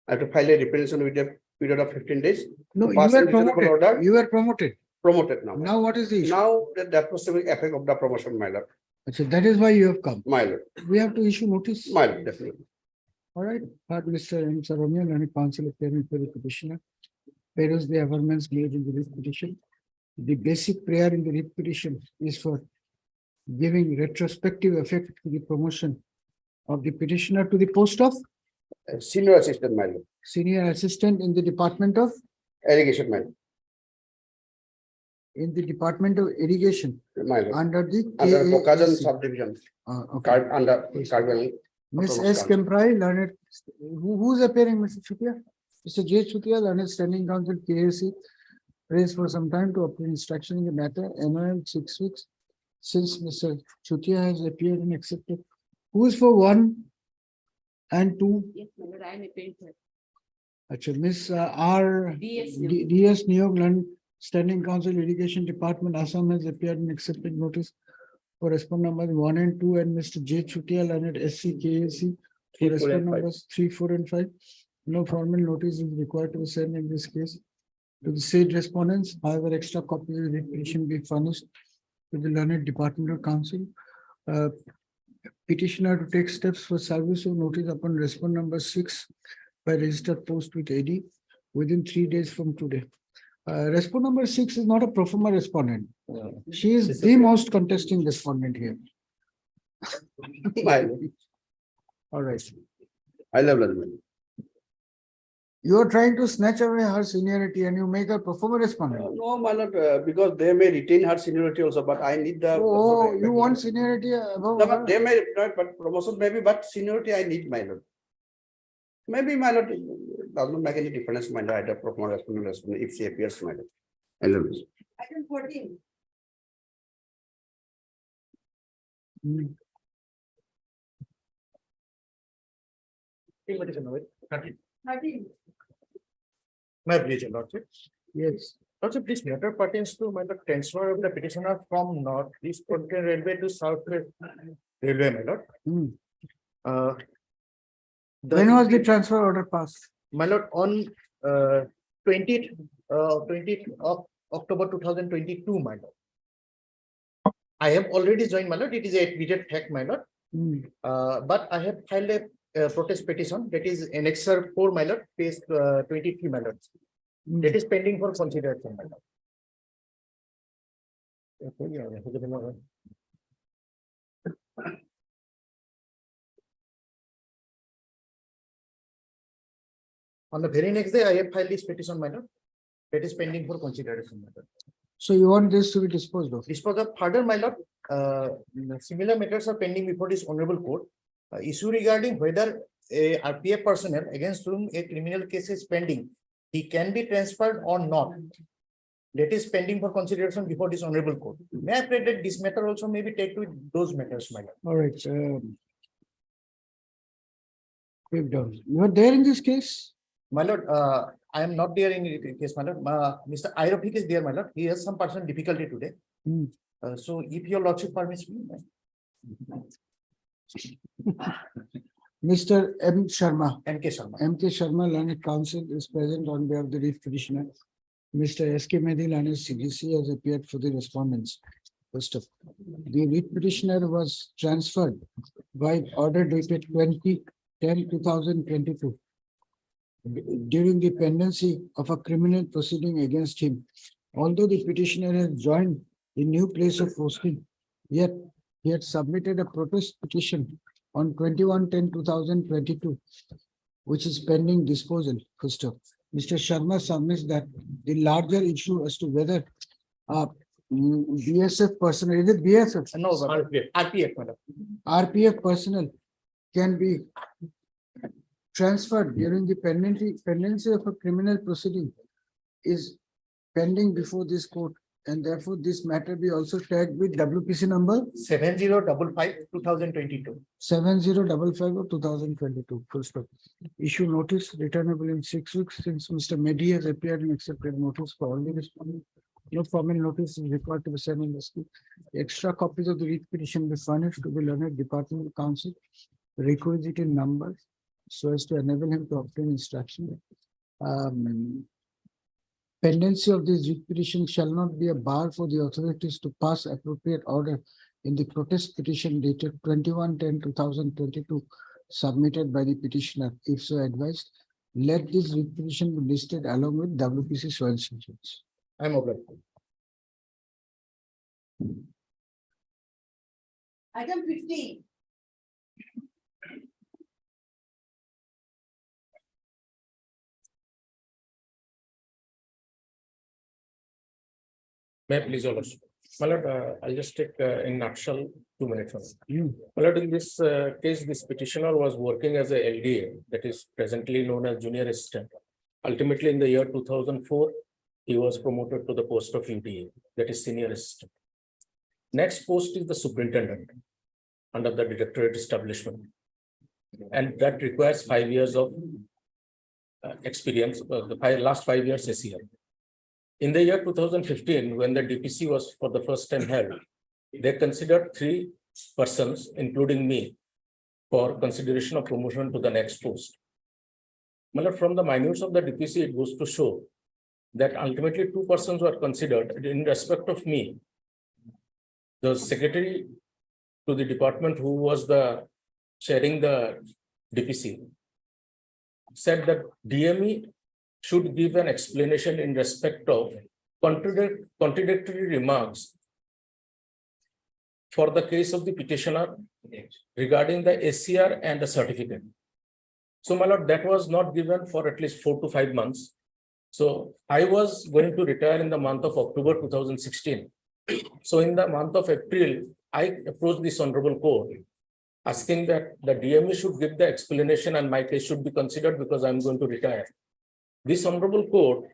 I have to file a representation with a period of 15 days. No, you Pass were in reasonable promoted. order. You were promoted. Promoted now. Now what is the issue? Now that was the effect of the promotion, my lord. So that is why you have come. My lord, We have to issue notice. my lord, definitely. All right, but Mr. M. Saronian and counsel appearing for the petitioner. Parents the amendments made in the writ petition. The basic prayer in the writ petition is for giving retrospective effect to the promotion of the petitioner to the post of Senior assistant, my lord. senior assistant in the Department of Irrigation, Irrigation my lord. under the Under Pokajan KAAC. subdivision, Okay. under Cardwell. Miss S. Kemprai, learned, who's appearing, Mr. Chutia? Mr. J. Chutia, learned standing counsel KAC, raised for some time to obtain instruction in the matter, NOL 6 weeks. Since Mr. Chutia has appeared and accepted, who is for 1 and 2? Yes, my lord, I am appearing for. Actually, Miss R. DS DS Niyog, learned standing counsel Irrigation Department, Assam has appeared and accepted notice for respond numbers 1 and 2, and Mr. J. Chutia, learned SC KAC for 3, 4, respond and 5. numbers 3, 4, and 5. No formal notice is required to be sent in this case to the said respondents. However, extra copies of the petition be furnished to the learned departmental counsel. Petitioner to take steps for service of notice upon respond number 6 by registered post with AD within 3 days from today. Respond number 6 is not a pro forma respondent. She is the most contesting respondent here. My lord. All right. I love that. You are trying to snatch away her seniority and you make her pro forma respondent. No, my lord, because they may retain her seniority also, but I need the. Oh, you want seniority above No, her? but they may not, but promotion maybe, but seniority I need, my lord. Maybe my lord, does not make any difference, my lord, either pro forma respondent, if she appears, my lord. I love this. Item 14. Hmm. My pleasure, Lordship. Yes. Lordship, this matter pertains to my lord, transfer of the petitioner from Northeast Continental Railway to Southwest Railway, my lord. Hmm. Uh, When was the transfer order passed? My lord, on 20th of October 2022, my lord. I have already joined, my lord. It is a admitted fact, my lord. Hmm. But I have filed a protest petition, that is annexure 4, my lord, page 23, my lord. Hmm. That is pending for consideration, my lord. On the very next day, I have filed this petition, my lord. That is pending for consideration, my lord. So you want this to be disposed of? Dispose of further, my lord, similar matters are pending before this honorable court. Issue regarding whether a RPF personnel against whom a criminal case is pending, he can be transferred or not. That is pending for consideration before this honorable court. May I pray that this matter also may be taken with those matters, my lord. All right. Take down. You are there in this case? My lord, I am not there in the case, my lord. Mr. Aeropic is there, my lord. He has some personal difficulty today. Hmm. So if your lordship permits me. Mr. M. Sharma. M.K. Sharma. M.K. Sharma, learned counsel, is present on behalf of the writ petitioner. Mr. S.K. Mehdi, learned CDC, has appeared for the respondents. First of all, the writ petitioner was transferred by order dated 20/10/2022 during the pendency of a criminal proceeding against him. Although the petitioner has joined the new place of posting, yet he had submitted a protest petition on 21/10/2022, which is pending disposal. First of, Mr. Sharma submits that the larger issue as to whether BSF personnel, is it BSF? No, RPF, madam. RPF personnel can be transferred during the pendency of a criminal proceeding is pending before this court, and therefore this matter be also tagged with WPC number 7055/2022. 7055 of 2022. Full stop. Issue notice returnable in 6 weeks since Mr. Mehdi has appeared and accepted notice for all the respondents. No formal notice is required to be sent in the school. Extra copies of the writ petition be furnished to the learned department council, requisite in numbers, so as to enable him to obtain instruction. Pendency of this writ petition shall not be a bar for the authorities to pass appropriate order in the protest petition dated 21/10/2022 submitted by the petitioner, if so advised. Let this writ petition be listed along with WPC soil sections. I'm obliged. Item 15. May I please, your lordship? My lord, I'll just take in nutshell 2 minutes. My lord, in this case, this petitioner was working as a LDA, that is presently known as junior assistant. Ultimately, in the year 2004, he was promoted to the post of UDA, that is senior assistant. Next post is the superintendent under the directorate establishment. And that requires 5 years of experience, the last 5 years SER. In the year 2015, when the DPC was for the first time held, they considered 3 persons, including me, for consideration of promotion to the next post. Well, from the minutes of the DPC, it goes to show that ultimately 2 persons were considered in respect of me. The secretary to the department, who was the chairing the DPC, said that DME should give an explanation in respect of contradictory remarks for the case of the petitioner regarding the SCR and the certificate. So, my lord, that was not given for at least 4 to 5 months. So, I was going to retire in the month of October 2016. So, in the month of April, I approached this honorable court asking that the DME should give the explanation and my case should be considered because I'm going to retire. This honorable court,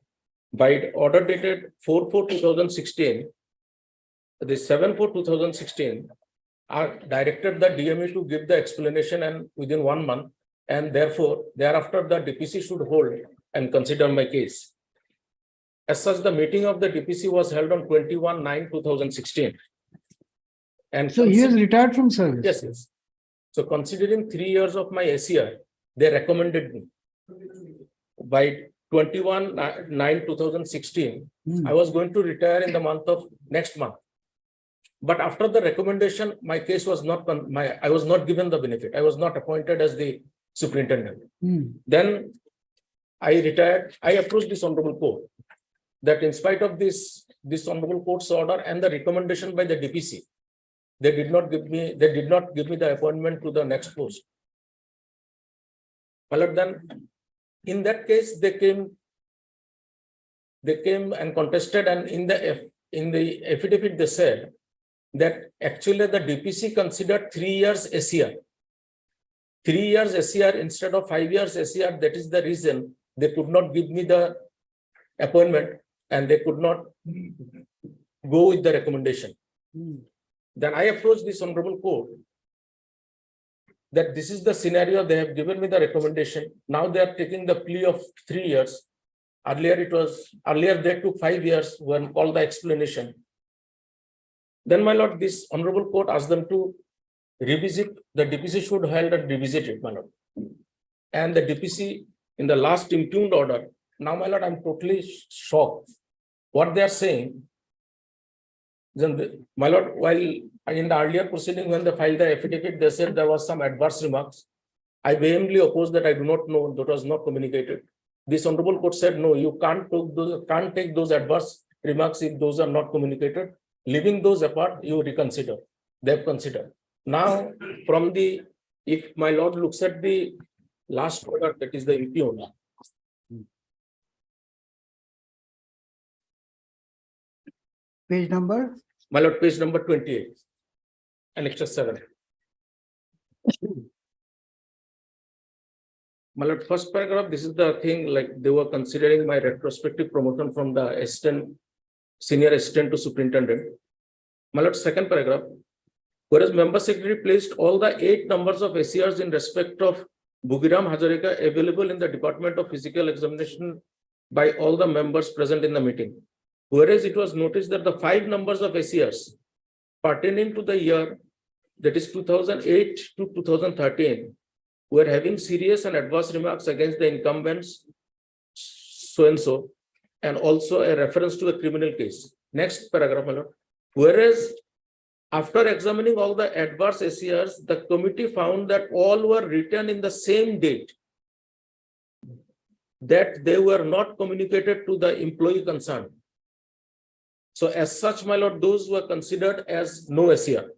by order dated 4/4/2016, the 7/4/2016, directed the DME to give the explanation and within 1 month, and therefore thereafter the DPC should hold and consider my case. As such, the meeting of the DPC was held on 21/9/2016. And So he has retired from service. yes, yes. So considering 3 years of my SER, they recommended me. By 21/9/2016, I was going to retire in the month of next month. But after the recommendation, my case was not, I was not given the benefit. I was not appointed as the superintendent. Then I retired. I approached this honorable court that in spite of this honorable court's order and the recommendation by the DPC, they did not give me the appointment to the next post. Well, then in that case, they came and contested, and in the affidavit, they said that actually the DPC considered 3 years SER. 3 years SER instead of 5 years SER. That is the reason they could not give me the appointment and they could not go with the recommendation. Then I approached this honorable court that this is the scenario. They have given me the recommendation. Now they are taking the plea of 3 years. Earlier they took 5 years when called the explanation. Then, my lord, this honorable court asked them to revisit. The DPC should hold and revisit it, my lord. And the DPC in the last impugned order. Now, my lord, I'm totally shocked. What they are saying. Then, my lord, while in the earlier proceeding, when they filed the affidavit, they said there was some adverse remarks. I vehemently opposed that. I do not know, that was not communicated. This honorable court said, no, you can't take those adverse remarks if those are not communicated. Leaving those apart, you reconsider. They have considered. Now, if my lord looks at the last order, that is the impugned. Page number? My lord, page number 28, Annexure 7. My lord, first paragraph, this is the thing, like they were considering my retrospective promotion from the senior assistant to superintendent. My lord, second paragraph, whereas member secretary placed all the 8 numbers of SCRs in respect of Bugiram Hazarika available in the Department of Physical Examination by all the members present in the meeting. Whereas it was noticed that the 5 numbers of SERs pertaining to the year, that is 2008 to 2013, were having serious and adverse remarks against the incumbents, so, and also a reference to the criminal case. Next paragraph, my lord. Whereas after examining all the adverse SERs, the committee found that all were written in the same date, that they were not communicated to the employee concerned. So as such, my lord, those were considered as no SER.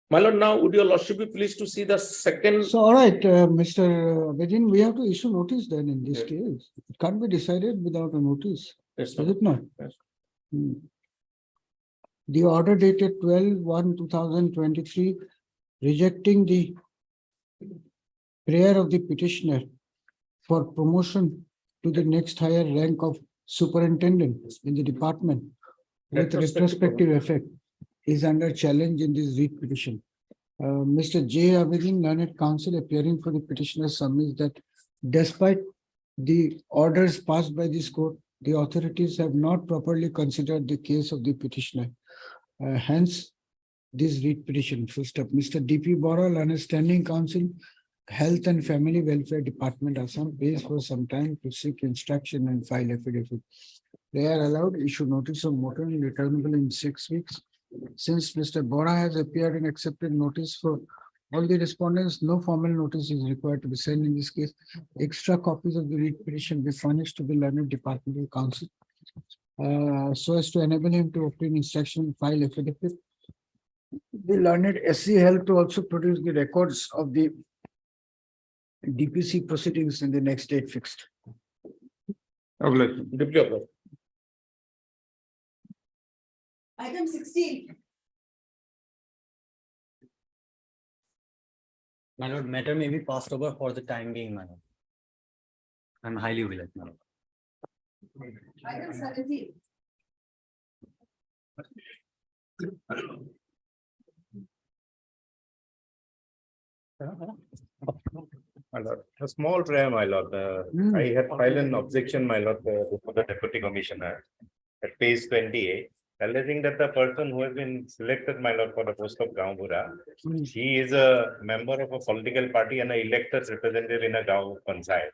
My lord, now would your lordship be pleased to see the second? So, all right, Mr. Vijin, we have to issue notice then in this case. It can't be decided without a notice, Yes, is it not? Yes. Hmm. The order dated 12/1/2023 rejecting the prayer of the petitioner for promotion to the next higher rank of superintendent in the department with retrospective effect is under challenge in this writ petition. Mr. J. Abedin, learned counsel appearing for the petitioner, submits that despite the orders passed by this court, the authorities have not properly considered the case of the petitioner. Hence, this writ petition. First up, Mr. D.P. Bora, learned standing counsel, Health and Family Welfare Department, Assam, pays for some time to seek instruction and file affidavit. They are allowed to issue notice of motion returnable in 6 weeks. Since Mr. Bora has appeared and accepted notice for all the respondents, no formal notice is required to be sent in this case. Extra copies of the writ petition be furnished to the learned departmental counsel so as to enable him to obtain instruction and file affidavit. The learned SC Health to also produce the records of the DPC proceedings in the next date fixed. Deeply obliged. Item 16. My lord, matter may be passed over for the time being, my lord. I'm highly willing, my lord. Item 17. My lord, a small prayer, my lord. I had filed an objection, my lord, before the deputy commissioner at page 28, alleging that the person who has been selected, my lord, for the post of Gaonpura, he is a member of a political party and an elected representative in a Gaon Panchayat.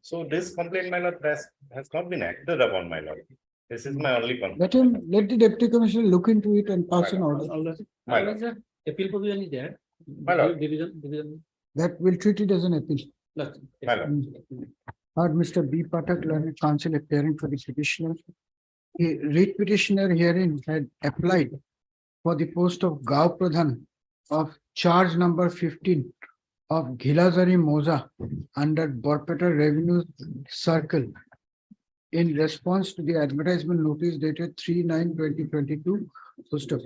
So this complaint, my lord, has not been acted upon, my lord. This is my only complaint. Let the deputy commissioner look into it and pass an order. My lord. Appeal provision is there. My lord. Division. That will treat it as an appeal. My lord. Heard Mr. B. Pathak, learned counsel appearing for the petitioner. The writ petitioner herein had applied for the post of Gaon Pradhan of charge number 15 of Ghilazari Moza under Borpeta Revenue Circle in response to the advertisement notice dated 3/9/2022. First of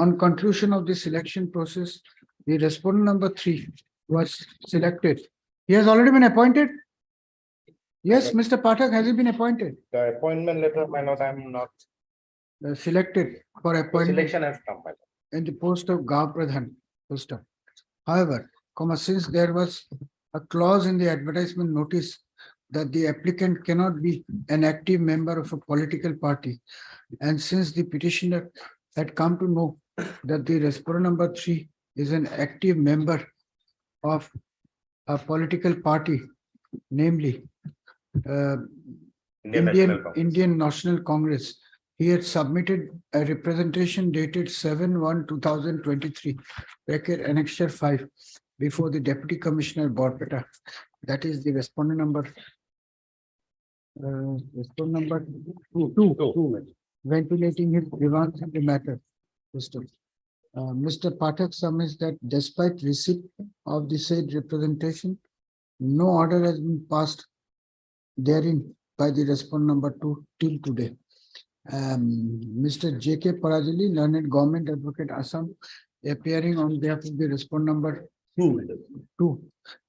on conclusion of the selection process, the respondent number 3 was selected. He has already been appointed. Yes, Mr. Pathak, has he been appointed? The appointment letter, my lord, I am not. Selected for appointment Selection has come, my lord. in the post of Gaon Pradhan. First up. However, since there was a clause in the advertisement notice that the applicant cannot be an active member of a political party, and since the petitioner had come to know that the respondent number 3 is an active member of a political party, namely Indian National Congress, he had submitted a representation dated 7/1/2023, bracket annexure 5, before the Deputy Commissioner Borpeta. That is the respondent number. Respondent number two, ventilating his grievance in the matter. Mr. Pathak submits that despite receipt of the said representation, no order has been passed therein by the respondent number 2 till today. Mr. J.K. Parajali, learned government advocate Assam, appearing on behalf of the respondent number 2.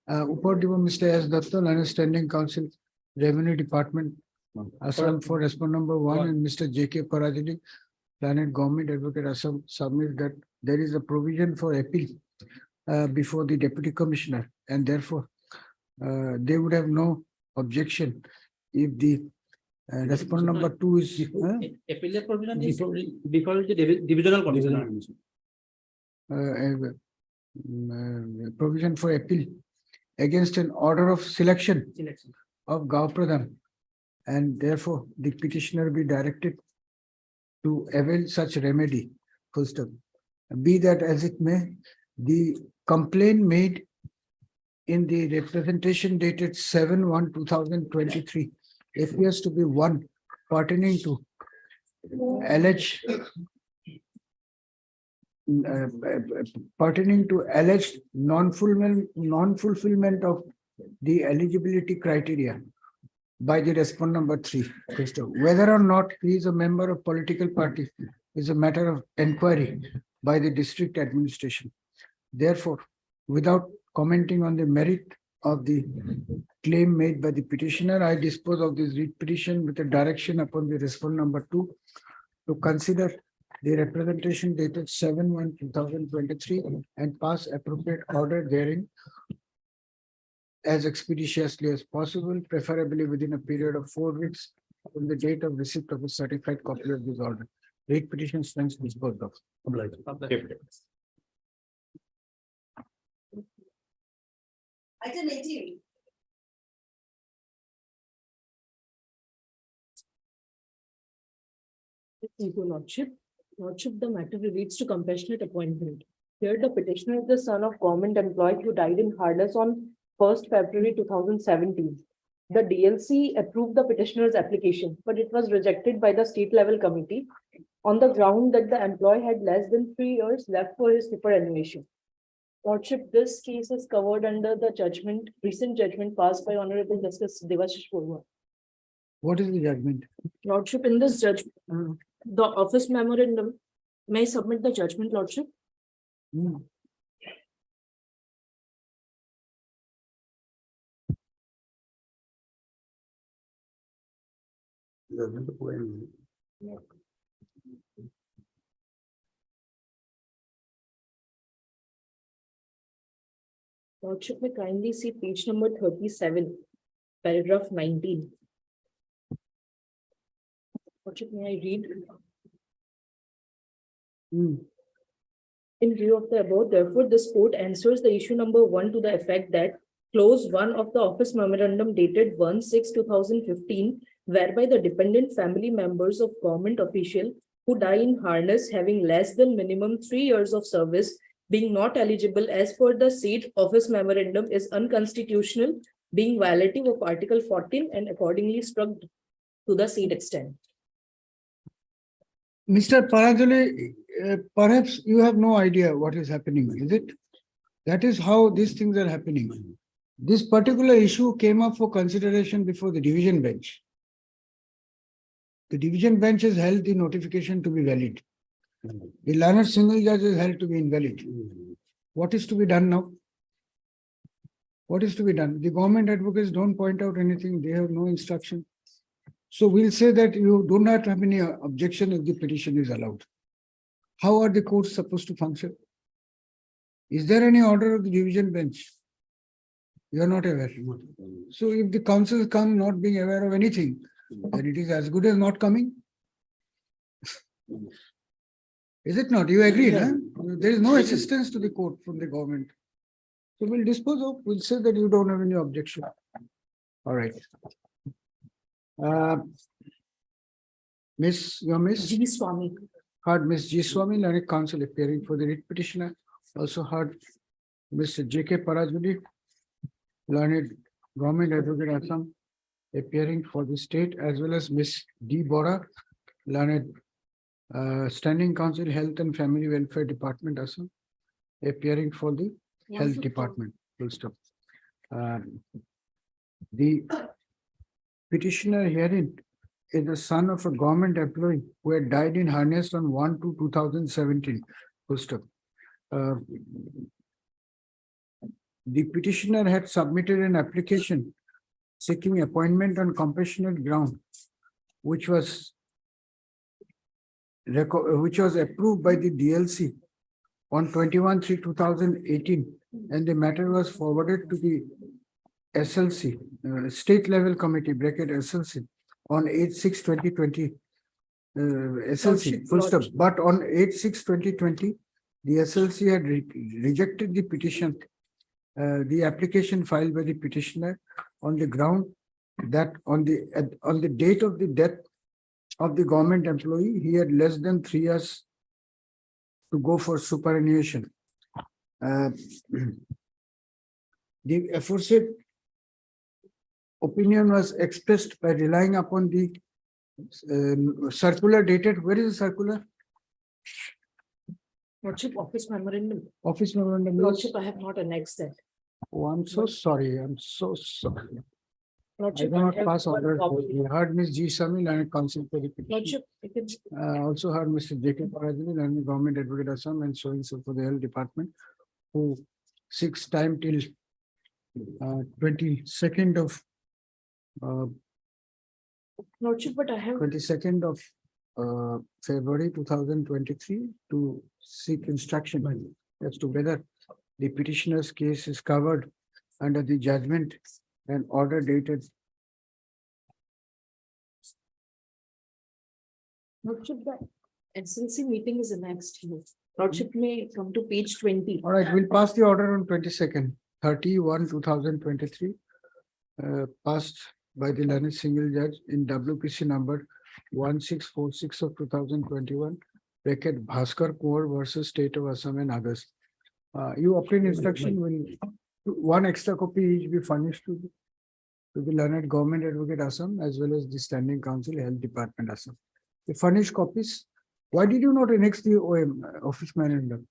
Upardiva Mr. S. Datta, learned standing counsel, Revenue Department, Assam, for respondent number 1, and Mr. J.K. Parajali, learned government advocate Assam, submit that there is a provision for appeal before the deputy commissioner, and therefore they would have no objection if the Respondent number 2 is Appellate provision is before the divisional commission. Provision for appeal against an order of selection of Gav Pradhan, and therefore the petitioner be directed to avail such remedy. Full stop. Be that as it may, the complaint made in the representation dated 7/1/2023 appears to be one pertaining to alleged non-fulfillment of the eligibility criteria by the respondent number 3. Whether or not he is a member of political party is a matter of inquiry by the district administration. Therefore, without commenting on the merit of the claim made by the petitioner, I dispose of this writ petition with a direction upon the respondent number 2 to consider the representation dated 7/1/2023 and pass appropriate order therein as expeditiously as possible, preferably within a period of 4 weeks from the date of receipt of a certified copy of this order. Writ petition stands disposed of. Item 18. Thank you, Lordship. Lordship, the matter relates to compassionate appointment. Here, the petitioner is the son of government employee who died in harness on 1st February 2017. The DLC approved the petitioner's application, but it was rejected by the state level committee on the ground that the employee had less than 3 years left for his superannuation. Lordship, this case is covered under the recent judgment passed by Honorable Justice Devashish Purva. What is the judgment? Lordship, in this judgment, the office memorandum may submit the judgment, Lordship. Lordship, may kindly see page number 37, paragraph 19. Lordship, may I read? In view of the above, therefore, this court answers the issue number 1 to the effect that clause 1 of the office memorandum dated 1/6/2015, whereby the dependent family members of government official who die in harness having less than minimum 3 years of service being not eligible as per the said office memorandum is unconstitutional, being violative of Article 14 and accordingly struck to the said extent. Mr. Paranjali, perhaps you have no idea what is happening, is it? That is how these things are happening. This particular issue came up for consideration before the division bench. The division bench has held the notification to be valid. The learned single judge is held to be invalid. What is to be done now? What is to be done? The government advocates don't point out anything. They have no instruction. So we'll say that you do not have any objection if the petition is allowed. How are the courts supposed to function? Is there any order of the division bench? You are not aware. So if the councils come not being aware of anything, then it is as good as not coming. Is it not? You agree, huh? There is no assistance to the court from the government. So we'll dispose of, we'll say that you don't have any objection. All right. Miss G. Swami. Heard Miss G. Swami, learned counsel appearing for the writ petitioner. Also heard Mr. J.K. Parajuli, learned government advocate Assam, appearing for the state, as well as Miss D. Bora, learned standing counsel, Health and Family Welfare Department, Assam, appearing for the Health Department. Full stop. The petitioner herein is the son of a government employee who had died in harness on 1/2/2017. Full stop. The petitioner had submitted an application seeking appointment on compassionate ground, which was approved by the DLC on 21/3/2018, and the matter was forwarded to the SLC, state level committee (SLC) on 8/6/2020. SLC, full stop, Lordship. but on 8/6/2020, the SLC had rejected the petition. The application filed by the petitioner on the ground that on the date of the death of the government employee, he had less than 3 years to go for superannuation. The aforesaid opinion was expressed by relying upon the circular dated, where is the circular? Lordship, office memorandum. Office memorandum. Lordship, I have not annexed that. Oh, I'm so sorry, I'm so sorry. I Lordship, cannot have pass one order. copy. We heard Ms. G. Sami, and council for the petition. Lordship, you can. Also heard Mr. J.K. Parajani, and government advocate Assam, and so and so for the health department, who seeks time till 22nd of Lordship, but I have. 22nd of February 2023 to seek instruction as to whether the petitioner's case is covered under the judgment and order dated. Lordship, the SLC meeting is annexed here. Lordship may come to page 20. All right, we'll pass the order on 22nd, 31/2023, passed by the learned single judge in WPC number 1646 of 2021, bracket Bhaskar Kaur versus State of Assam and others. You obtain instruction when one extra copy each be furnished to the learned government advocate Assam as well as the standing council health department Assam. The furnished copies. Why did you not annex the OM office memorandum?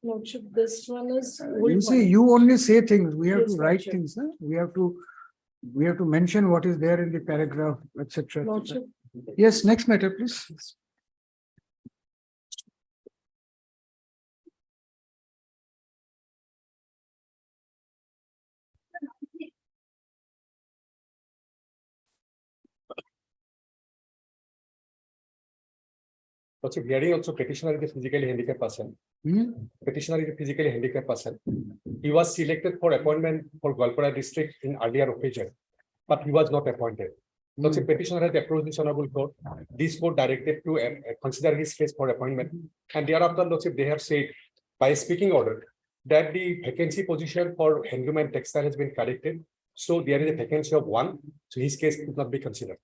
Lordship, this one is. You see, you only say things. We have Yes, to write Lordship. things. Huh? We have to mention what is there in the paragraph, etc. Lordship, Yes, next matter, please. Also, hearing also petitioner is a physically handicapped person. Hmm? Petitioner is a physically handicapped person. He was selected for appointment for Gwalpara district in earlier occasion, but he was not appointed. So the petitioner has approached this honorable court. This court directed to consider his case for appointment. And thereafter, Lordship, they have said by speaking order that the vacancy position for handloom and textile has been corrected. So there is a vacancy of 1. So his case could not be considered.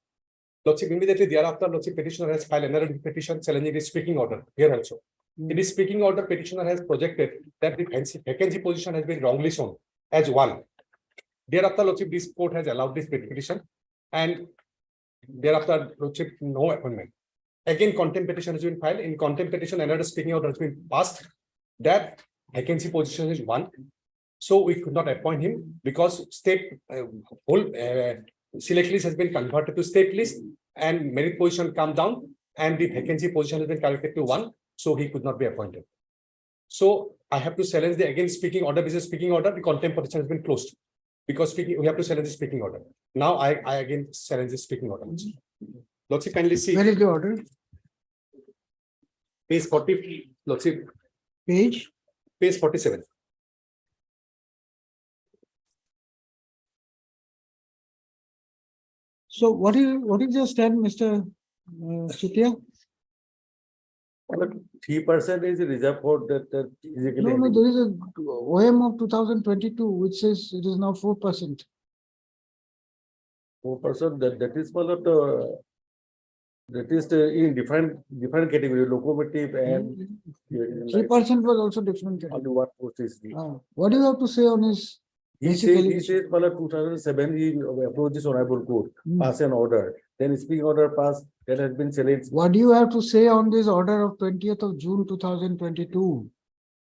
Lordship, immediately thereafter, Lordship, petitioner has filed another petition challenging the speaking order here also. In the speaking order, petitioner has projected that the vacancy position has been wrongly shown as 1. Thereafter, Lordship, this court has allowed this petition, and thereafter, Lordship, no appointment. Again, contempt petition has been filed. In contempt petition, another speaking order has been passed that vacancy position is 1. So we could not appoint him because state whole select list has been converted to state list and merit position come down and the vacancy position has been corrected to 1. So he could not be appointed. So I have to challenge the again speaking order. This is speaking order. The contempt petition has been closed because we have to challenge the speaking order. Now I again challenge the speaking order. Lordship, kindly see Where is the order? page 40. Lordship, Page? page 47. So what is your stand, Mr. Sutia? 3% is reserved for that. No, there is a OM of 2022, which says it is now 4%. 4%, that is for that is in different category, locomotive and 3% was also different. only one post is. What do you have to say on his? He says, 2007, he approached this honorable court, pass an order, then speaking order passed, that has been challenged. What do you have to say on this order of 20th of June 2022?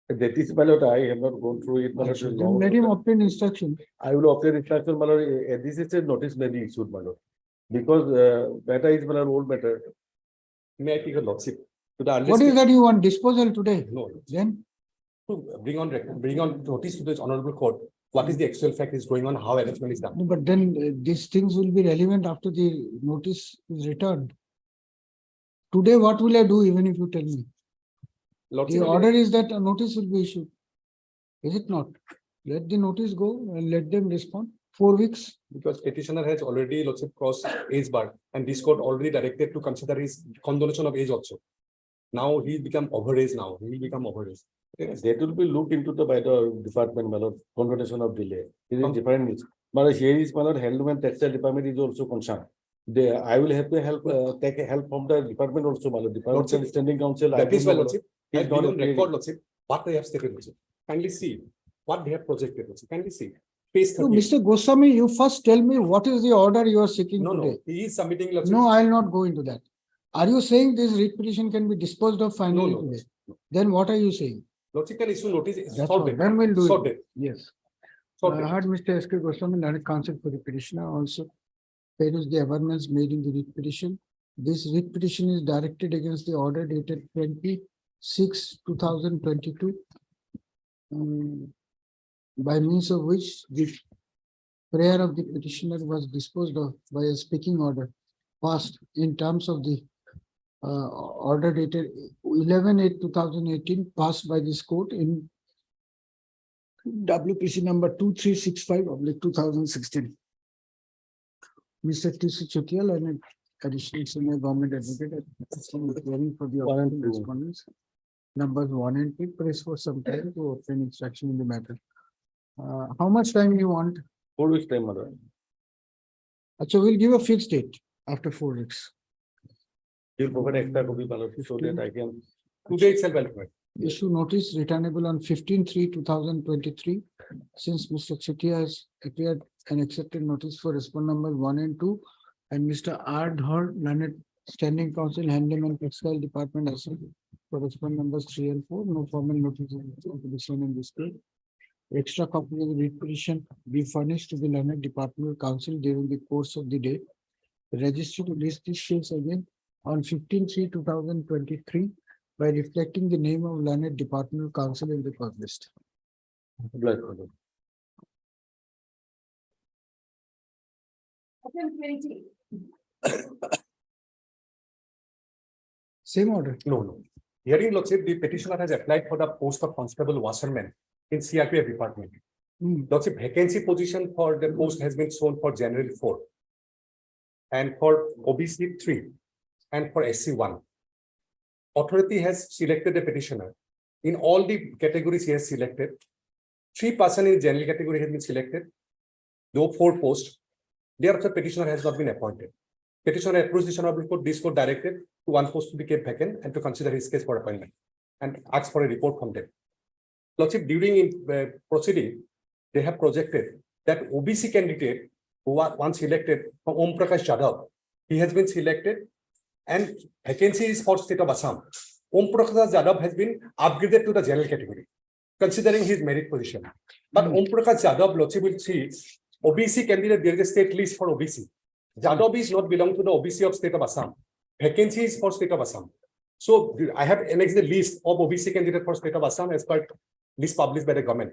That is, my lord, I have not gone through it. My lord, Then let him obtain instruction. I will obtain instruction, my lord. This is a notice may be issued, my lord. Because matter is my lord, old matter. May I take a lordship? To the What earliest- is that you want disposal today? No, Then to bring on notice to this honorable court. What is the actual fact is going on, how arrangement is done. no, but then these things will be relevant after the notice is returned. Today, what will I do even if you tell me? Lordship, The order is that a notice will be issued. Is it not? Let the notice go and let them respond. 4 weeks? Because petitioner has already lordship crossed age bar and this court already directed to consider his condonation of age also. Now he become overage now, he will become overage. That will be looked into by the department, my lord, confrontation of delay. It is Um, different. But here is, my lord, handloom and textile department is also concerned. They, I will have to help, take help from the department also, my lord. Department Lordship, standing council. I That is don't why know, lordship, He's has not been on appearing. record lordship, what they have stated lordship. Kindly see what they have projected lordship, kindly see. Page No, 30. Mr. Goswami, you first tell me what is the order you are seeking No, today? he is submitting lordship. No, I'll not go into that. Are you saying this writ petition can be disposed of finally No, today? Then what are you saying? Lordship can issue notice, That's all. sorted, Then we'll do it. sorted, Yes. I sorted. heard Mr. S.K. Goswami, learned counsel for the petitioner also. Paid the awareness made in the writ petition. This writ petition is directed against the order dated 26/2022. By means of which the prayer of the petitioner was disposed of by a speaking order passed in terms of the order dated 11/8/2018 passed by this court in WPC number 2365/2016. Mr. T.C. Chutial and additional senior government advocate hearing for the opinion respondents. Numbers 1 and 2, press for some time to obtain instruction in the matter. How much time you want? 4 weeks time, my lord. So we'll give a fixed date after 4 weeks. You'll provide extra copy, my lord, so that I can. Today itself, I'll provide. Issue notice returnable on 15/3/2023. Since Mr. Chetia has appeared and accepted notice for respond number 1 and 2, and Mr. R. Dhar, learned standing counsel, handloom and textile department as for respond numbers 3 and 4, no formal notice to be shown in this case. Extra copy of the writ petition be furnished to the learned departmental counsel during the course of the day. Registered to list this case again on 15/3/2023 by reflecting the name of learned departmental counsel in the court list. Obliged, my lord. Same order. No. Hearing lordship, the petitioner has applied for the post of constable washerman in CRPF department. Lordship, vacancy position for the post has been shown for January 4. And for OBC 3 and for SC 1. Authority has selected the petitioner. In all the categories he has selected, 3 persons in general category has been selected. Though 4 posts, thereafter petitioner has not been appointed. Petitioner approached this honorable court, this court directed to 1 post to be kept vacant and to consider his case for appointment and ask for a report from them. Lordship, during proceeding, they have projected that OBC candidate who was once selected from Om Prakash Jadhav, he has been selected and vacancy is for state of Assam. Om Prakash Jadhav has been upgraded to the general category, considering his merit position. But Om Prakash Jadhav, Lordship will see OBC candidate, there is a state list for OBC. Jadhav is not belong to the OBC of state of Assam. Vacancy is for state of Assam. So I have annexed the list of OBC candidate for state of Assam as per list published by the government,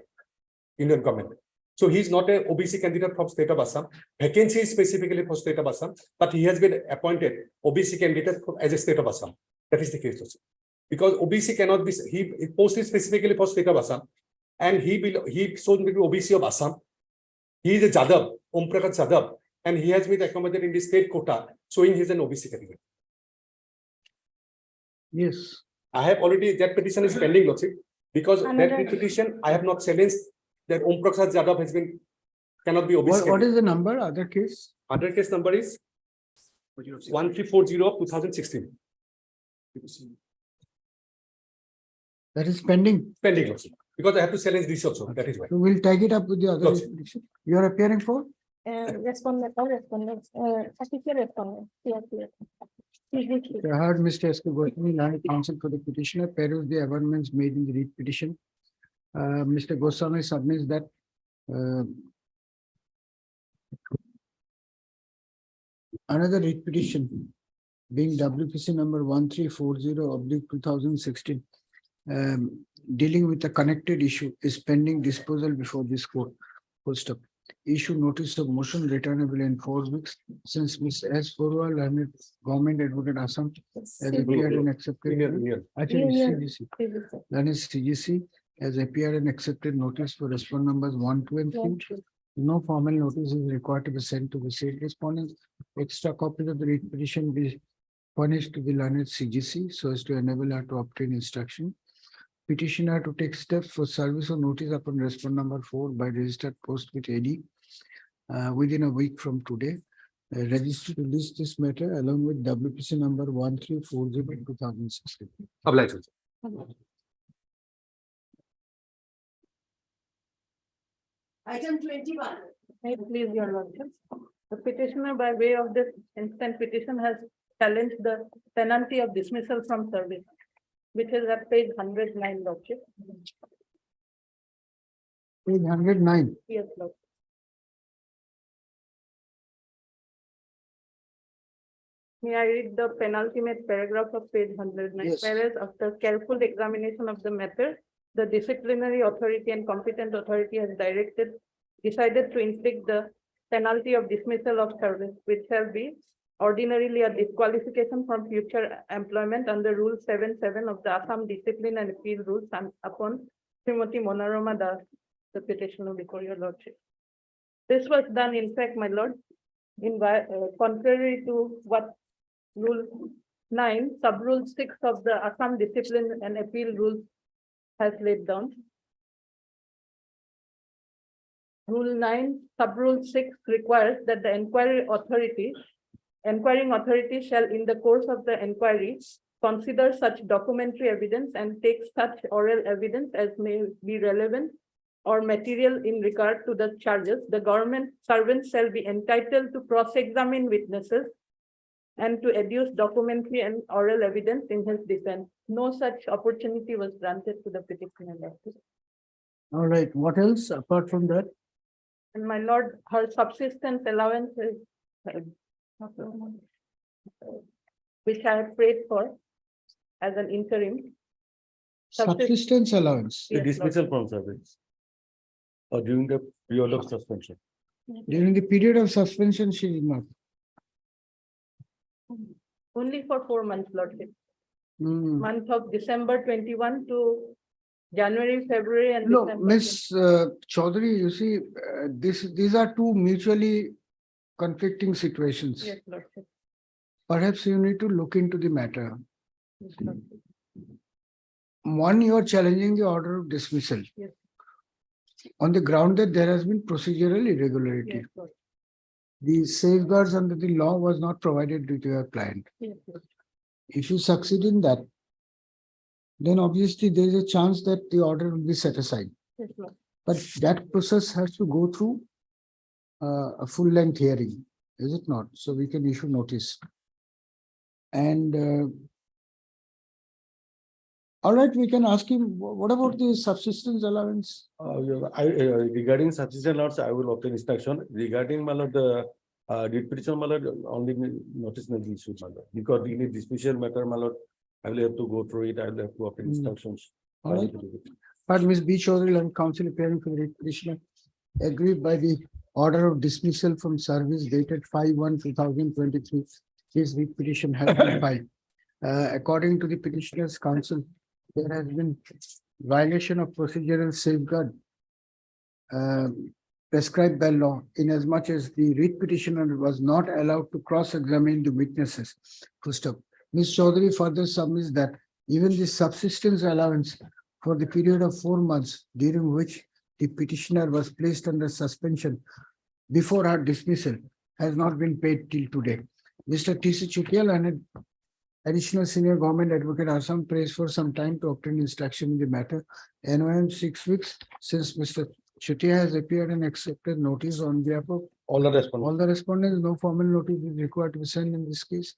Indian government. So he is not a OBC candidate from state of Assam. Vacancy is specifically for state of Assam, but he has been appointed OBC candidate as a state of Assam. That is the case also. Because OBC cannot be, he posted specifically for state of Assam, and he shown to be OBC of Assam. He is a Jadhav, Om Prakash Jadhav, and he has been accommodated in the state quota, showing he is an OBC category. Yes. I have already, that petition is pending, Lordship, because Another- that petition, I have not challenged that Om Prakash Jadhav has been, cannot be OBC. What category. is the number, other case? Other case number is 1340 of 2016. That is pending. Pending also, because I have to challenge this also, that is why. So we'll take it up with the other Yes. jurisdiction. You are appearing for? Respondent or respondents, particular respondent. I heard Mr. S.K. Goswami, learned counsel for the petitioner, perused the amendments made in the writ petition. Mr. Goswami submits that another writ petition being WPC number 1340/2016 dealing with a connected issue is pending disposal before this court. Full stop. Issue notice of motion returnable in 4 weeks since Ms. S. Porwal, learned government advocate Assam, has appeared and accepted. Actually, CGC. Learned CGC has appeared and accepted notice for respond numbers 1, 2, and 3. No formal notice is required to be sent to the said respondents. Extra copies of the writ petition be furnished to the learned CGC so as to enable her to obtain instruction. Petitioner to take steps for service or notice upon respond number 4 by registered post with AD within a week from today. Register to list this matter along with WPC number 1340/2016. Obliged. Item 21. May it please your lordship. The petitioner by way of this instant petition has challenged the penalty of dismissal from service, which is at page 109, lordship. Page 109. Yes, lord. May I read the penultimate paragraph of page 109? Yes. Whereas after careful examination of the matter, the disciplinary authority and competent authority has decided to inflict the penalty of dismissal of service, which shall be ordinarily a disqualification from future employment under Rule 77 of the Assam Discipline and Appeal Rules and upon Srimati Monorama Das, the petitioner before your lordship. This was done, in fact, my lord, contrary to what Rule 9, Sub-Rule 6 of the Assam Discipline and Appeal Rules has laid down. Rule 9, Sub-Rule 6 requires that the inquiring authority shall, in the course of the inquiry, consider such documentary evidence and take such oral evidence as may be relevant or material in regard to the charges. The government servant shall be entitled to cross-examine witnesses and to adduce documentary and oral evidence in his defense. No such opportunity was granted to the petitioner. All right, what else apart from that? And my lord, her subsistence allowance is which I have prayed for as an interim. Subsistence allowance The Yes, dismissal from service. Or during the period of suspension. during the period of suspension, she did not. Only for 4 months, lordship. Hmm. Month of December 21 to January, February and No, December. Miss Chaudhary, you see, these are two mutually conflicting situations. Yes, lordship. Perhaps you need to look into the matter. Yes, lordship. One, you are challenging the order of dismissal. Yes. On the ground that there has been procedural irregularity. Yes, lordship. The safeguards under the law was not provided to your client. Yes, lordship. If you succeed in that, then obviously there is a chance that the order will be set aside. Yes, lordship. But that process has to go through a full-length hearing, is it not? So we can issue notice. And all right, we can ask him, what about the subsistence allowance? Regarding subsistence allowance, I will obtain instruction. Regarding the writ petition, only notice may be issued, because in a dismissal matter, I will have to go through it. I will have to obtain instructions. All right. But Ms. B. Chaudhary and counsel appearing for the writ petitioner agreed by the order of dismissal from service dated 5/1/2023. His writ petition has been filed. According to the petitioner's counsel, there has been violation of procedural safeguard prescribed by law, inasmuch as the writ petitioner was not allowed to cross-examine the witnesses. Full stop. Ms. Chaudhary further submits that even the subsistence allowance for the period of 4 months during which the petitioner was placed under suspension before her dismissal has not been paid till today. Mr. T.C. Chutial and additional senior government advocate Assam prays for some time to obtain instruction in the matter. NOM 6 weeks since Mr. Chutia has appeared and accepted notice on behalf of All the respondents. all the respondents. No formal notice is required to be sent in this case.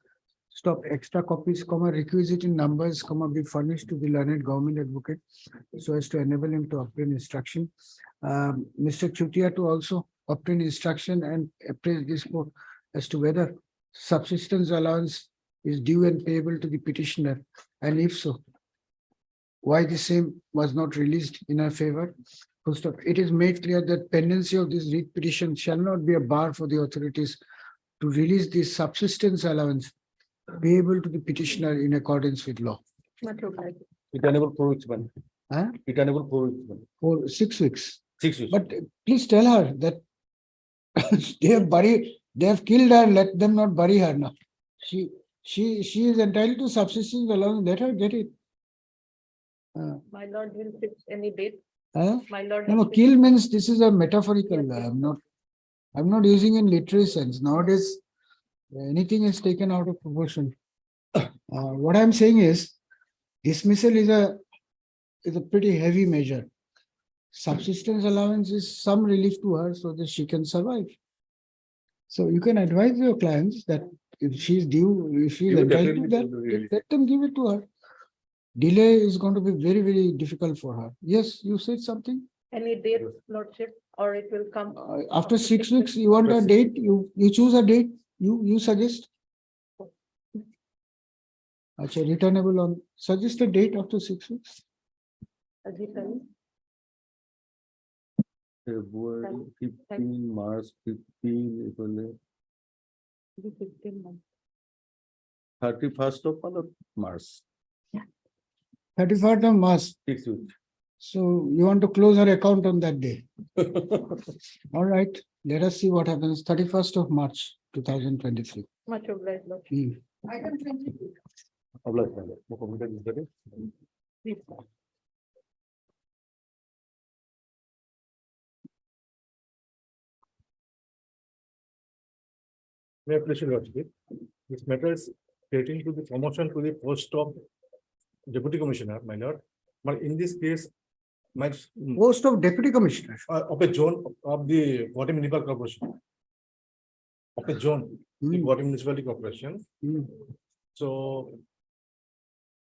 Stop. Extra copies, requisite in numbers, be furnished to the learned government advocate so as to enable him to obtain instruction. Mr. Chutia to also obtain instruction and appraise this court as to whether subsistence allowance is due and payable to the petitioner, and if so, why the same was not released in her favor. Full stop. It is made clear that pendency of this writ petition shall not be a bar for the authorities to release the subsistence allowance payable to the petitioner in accordance with law. It enable pro-experiment. Huh? It enable pro-experiment. For 6 weeks. 6 weeks. But please tell her that They have killed her, let them not bury her now. She is entitled to subsistence allowance, let her get it. My lord will fix any date. Huh? My lord. No, kill means this is a metaphorical, I'm not using in literary sense. Nowadays, anything is taken out of proportion. What I'm saying is, dismissal is a pretty heavy measure. Subsistence allowance is some relief to her so that she can survive. So you can advise your clients that if she's due, if she's entitled to that, let them give it to her. Delay is going to be very, very difficult for her. Yes, you said something? Any date, lordship, or it will come. After 6 weeks, you want a date, you choose a date, you suggest? Actually, returnable on, suggest a date after 6 weeks. February 15, March 15, April 31st of March. 31st of March. 6 weeks. So you want to close her account on that day? All right, let us see what happens. 31st of March, 2023. Much obliged, lord. Item 22. May I please lordship? This matter is relating to the promotion to the post of deputy commissioner, my lord. But in this case, my Post of Deputy Commissioner. of a zone of the Guwahati Municipal Corporation. Of a zone, the Guwahati Municipality Corporation. So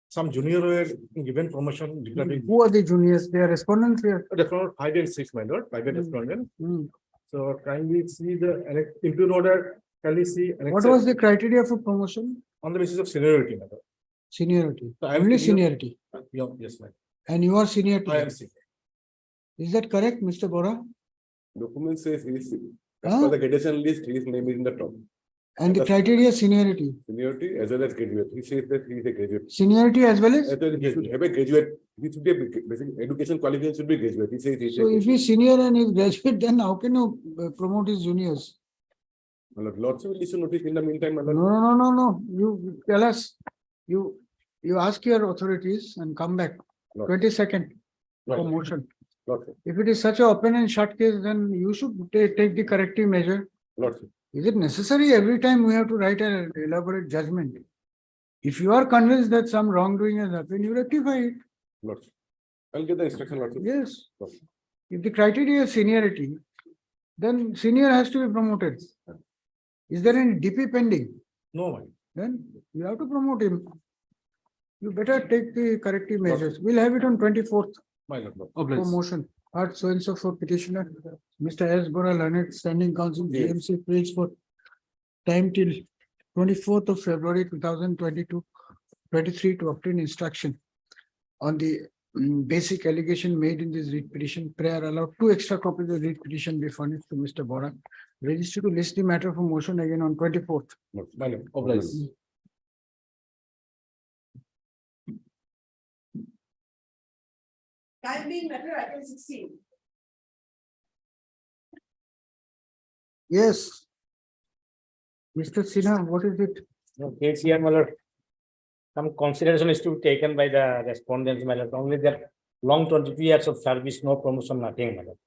some junior were given promotion declaring. Who are the juniors? They are respondents here. Respondent 5 and 6, my lord, 5 and respondent. So kindly see the impute order, kindly see. What was the criteria for promotion? On the basis of seniority, my lord. Seniority. So I am Only senior- seniority. Yeah, yes, ma'am. And you are senior to I am them. senior. Is that correct, Mr. Bora? Document says he is, as Huh? per the gradation list, his name is in the top. And the criteria seniority. Seniority as well as graduate. He says that he is a graduate. Seniority as well as? As well, he should have a graduate. He should be a basic education qualification should be graduate. He says he is a So if he's senior and he's graduate, then how can you promote his juniors? Lots of issue notice in the meantime. my No, lord. no. You tell us. You ask your authorities and come back. Lord. 22nd Right. for motion. Lord, If it is such an open and shut case, then you should take the corrective measure. Lord, Is it necessary every time we have to write an elaborate judgment? If you are convinced that some wrongdoing has happened, you rectify it. Lord. I'll get the instruction, Lord. Yes. Lord. If the criteria is seniority, then senior has to be promoted. Is there any DP pending? No, ma'am. Then you have to promote him. You better take the corrective measures. We'll have it on 24th My lord. for motion. Part so and so for petitioner. Mr. S. Bora Leonard, Standing Council, Yes. GMC, please for time till 24th of February 2022-23 to obtain instruction on the basic allegation made in this writ petition. Prayer allowed 2 extra copies of writ petition be furnished to Mr. Bora. Register to list the matter for motion again on 24th. My lord. Obliged. Time being matter, item 16. Yes. Mr. Sinha, what is it? Case here, my lord. Some consideration is to be taken by the respondents, my lord. Only that long 22 years of service, no promotion, nothing, my lord.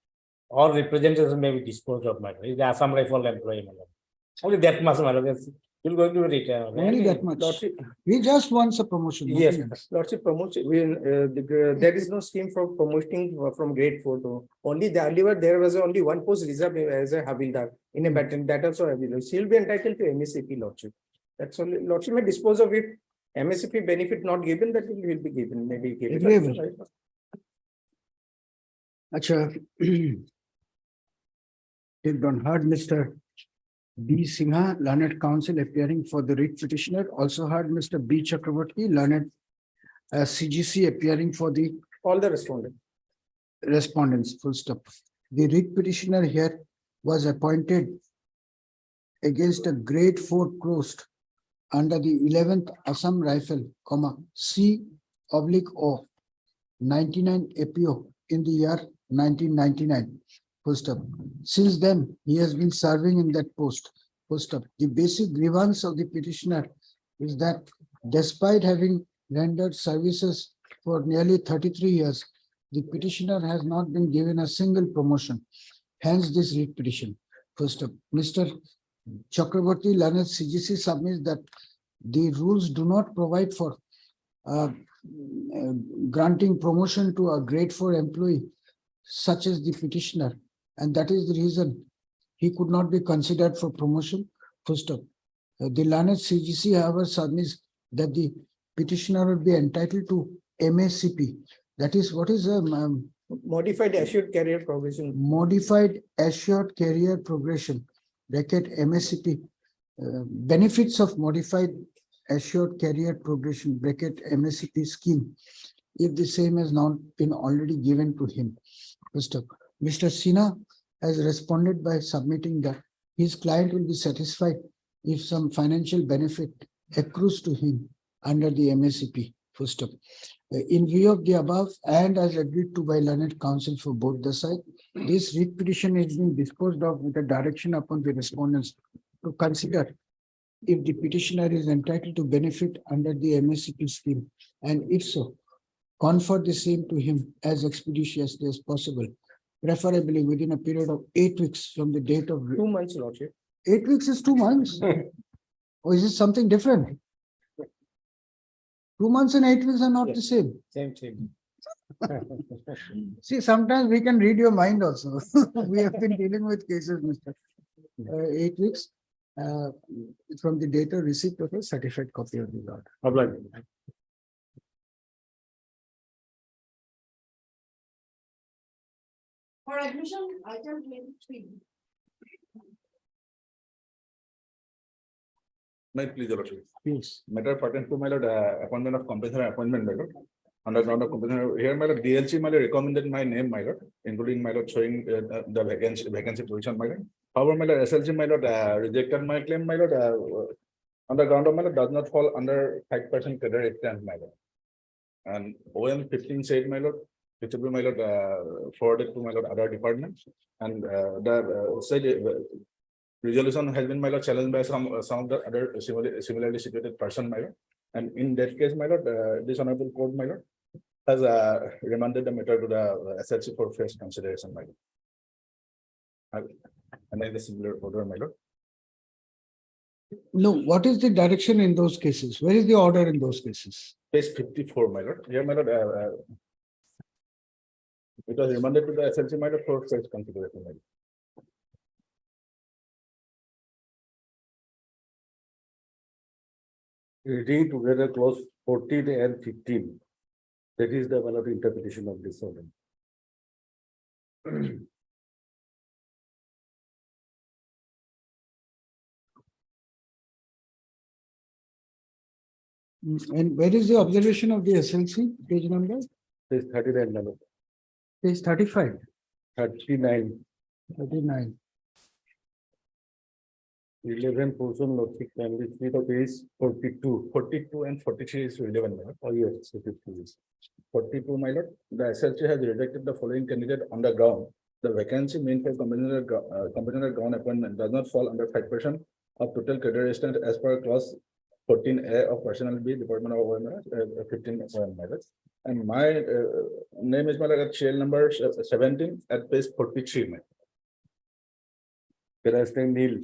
All representatives may be disposed of, my lord. Is the Assam Rifle employee, my lord. Only that much, my lord. You're going to retire. Only that much. Lordship, He just wants a promotion. yes, nothing else. lordship promotion, there is no scheme for promoting from grade 4 to only the earlier there was only one post reserved as a Havildar in a battalion, that also Havildar. She'll be entitled to MSCP, lordship. That's only, lordship may dispose of it. MSCP benefit not given, that will be given, maybe given. Agreeable. Acha. Take on heard Mr. B. Sinha, learned counsel appearing for the writ petitioner. Also heard Mr. B. Chakraborty, learned CGC appearing for the All the respondents, full stop. The writ petitioner here was appointed against a grade 4 closed under the 11th Assam Rifle, C/O 99 APO in the year 1999 full stop. Since then, he has been serving in that post, full stop. The basic grievance of the petitioner is that despite having rendered services for nearly 33 years, the petitioner has not been given a single promotion. Hence this writ petition. First up, Mr. Chakraborty Lanet CGC submits that the rules do not provide for granting promotion to a grade 4 employee such as the petitioner, and that is the reason he could not be considered for promotion. First up, the Lanet CGC, however, submits that the petitioner will be entitled to MACP. That is, what is a Modified assured career progression. modified assured career progression, bracket MACP, benefits of modified assured career progression, bracket MACP scheme, if the same has not been already given to him. First up, Mr. Sinha has responded by submitting that his client will be satisfied if some financial benefit accrues to him under the MACP. First up, in view of the above and as agreed to by learned counsel for both the sides, this writ petition is being disposed of with a direction upon the respondents to consider if the petitioner is entitled to benefit under the MACP scheme, and if so, confer the same to him as expeditiously as possible, preferably within a period of 8 weeks from the date of. 2 months, Lordship. 8 weeks is 2 months? Or is it something different? 2 months and 8 weeks are not the same. Same. See, sometimes we can read your mind also. We have been dealing with cases, Mr. 8 weeks from the date of receipt of a certified copy of the order. For admission, item 23. May it please, Your Lordship. Yes. Matter pertains to my lord, appointment of compensatory appointment, my lord. Under ground of compensatory, here my lord, DLC my lord recommended my name, my lord, including my lord showing the vacancy position, my lord. However, my lord, SLC my lord rejected my claim, my lord, on the ground of my lord does not fall under 5% credit extent, my lord. And OM 15 said, my lord, which will be my lord forwarded to my lord other departments, and the said resolution has been my lord challenged by some of the other similarly situated person, my lord. And in that case, my lord, this honorable court, my lord, has remanded the matter to the SLC for fresh consideration, my lord. And I the similar order, my lord. No, what is the direction in those cases? Where is the order in those cases? Page 54, my lord. Here, my lord, it was remanded to the SLC, my lord, for fresh consideration, my lord. Reading together clause 14 and 15. That is the one of the interpretation of this order. And where is the observation of the SLC page number? Page 39, my lord. Page 35, 39. 39. 11 portion logic family three the page 42. 42 and 43 is relevant, my lord. Oh, yes, 52 is. 42, my lord, the SLC has rejected the following candidate on the ground. The vacancy meant for competitor ground appointment does not fall under 5% of total credit extent as per clause 14A of Personnel B, Department of OMS, 15 OMS. And my name is my lord at shell number 17 at page 43, my. Terrestrial nil.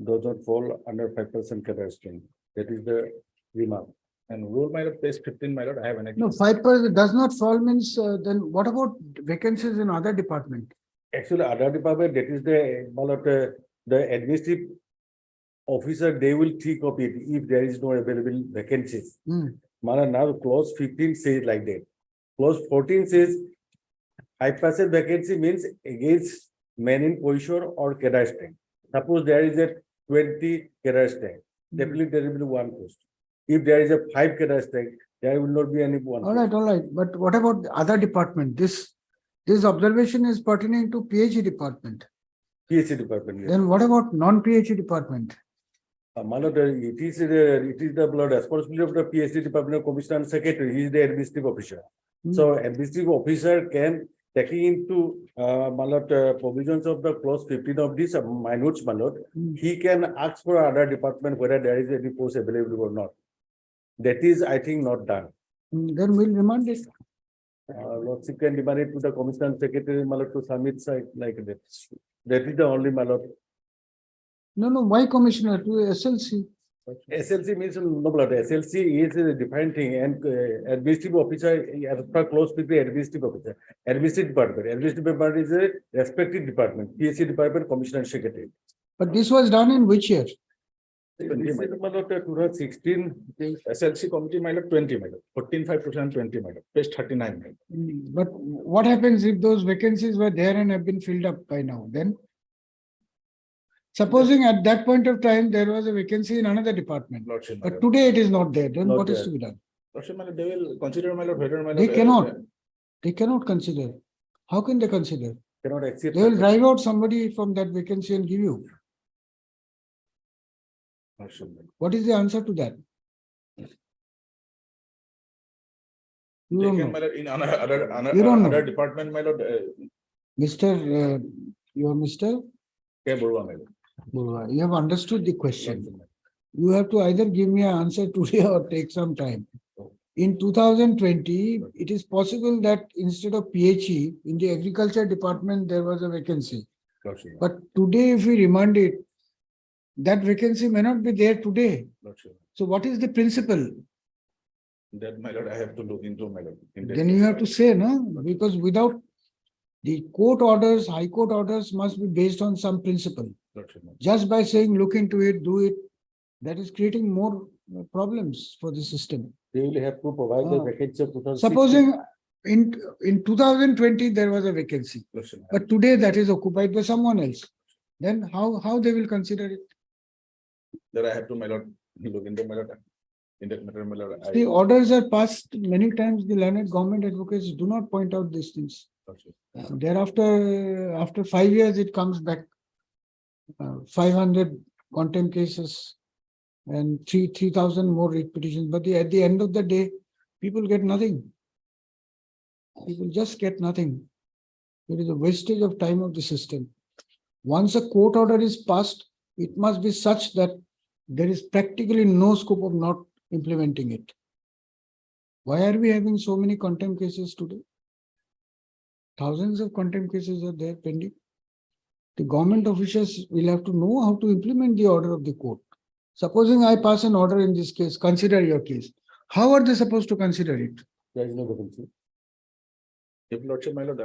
Does not fall under 5% capacity. That is the remark. And rule my lord, page 15, my lord, I have an. No, 5% does not fall means then what about vacancies in other department? Actually, other department, that is the administrative officer, they will think of it if there is no available vacancies. Mara, now clause 15 says like that. Clause 14 says 5% vacancy means against men in position or cadre strength. Suppose there is a 20 cadre strength, definitely there will be one post. If there is a 5 cadre strength, there will not be any one. All right. But what about the other department? This observation is pertaining to PhD department. PhD department. Yes. Then what about non-PhD department? it is the responsibility of the PhD department commissioner and secretary. He is the administrative officer. So administrative officer can taking into provisions of the clause 15 of this minutes, he can ask for other department whether there is any post available or not. That is, I think, not done. Then we'll remand it. Lordship can demand it to the commissioner and secretary to submit site like that. That is the only No, why commissioner to SLC? SLC means no blood. SLC is a different thing, and administrative officer as per clause with the administrative officer. Administrative department is a respective department. PSC department, commissioner and secretary. But this was done in which year? 2016 SLC committee, my lord, 20, my lord, 14/5/2020, my lord, page 39. But what happens if those vacancies were there and have been filled up by now? Then supposing at that point of time there was a vacancy in another department, Lordship, my but lord. today it is not there. Then Not what is there. to be done? Lordship, my lord, they will consider, my lord, whether, my lord. They cannot. They cannot consider. How can they consider? cannot exceed. They will drive out somebody from that vacancy and give you. Lordship, my lord. What is the answer to that? You They don't can, know. my lord, in You don't know. another department, my lord, Mr. You are Mr. K. Burwa, my lord. Burwa, you have understood the question. You have to either give me an answer today or take some time. In 2020, it is possible that instead of PHE, in the agriculture department, there was a vacancy. Lordship, my But today, if we remand it, that vacancy may not be there today. lordship. So what is the principle? That, my lord, I have to look into, my lord. in that Then you case, have to say, no, because without the court orders, high court orders must be based on some principle. Lordship, my lord. Just by saying, look into it, do it, that is creating more problems for the system. They will have to provide the Ah. vacancy of 2016. Supposing in 2020, there was a vacancy, Lordship, my lord. but today that is occupied by someone else. Then how they will consider it? That I have to, my lord, look into, my lord. In that matter, my lord. The orders are passed many times. The learned government advocates do not point out these things. Lordship. Thereafter, after 5 years, it comes back. 500 contempt cases and 3,000 more writ petitions. But at the end of the day, people get nothing. People just get nothing. It is a wastage of time of the system. Once a court order is passed, it must be such that there is practically no scope of not implementing it. Why are we having so many contempt cases today? Thousands of contempt cases are there pending. The government officials will have to know how to implement the order of the court. Supposing I pass an order in this case, consider your case. How are they supposed to consider it? There is no vacancy. If lordship, my lord,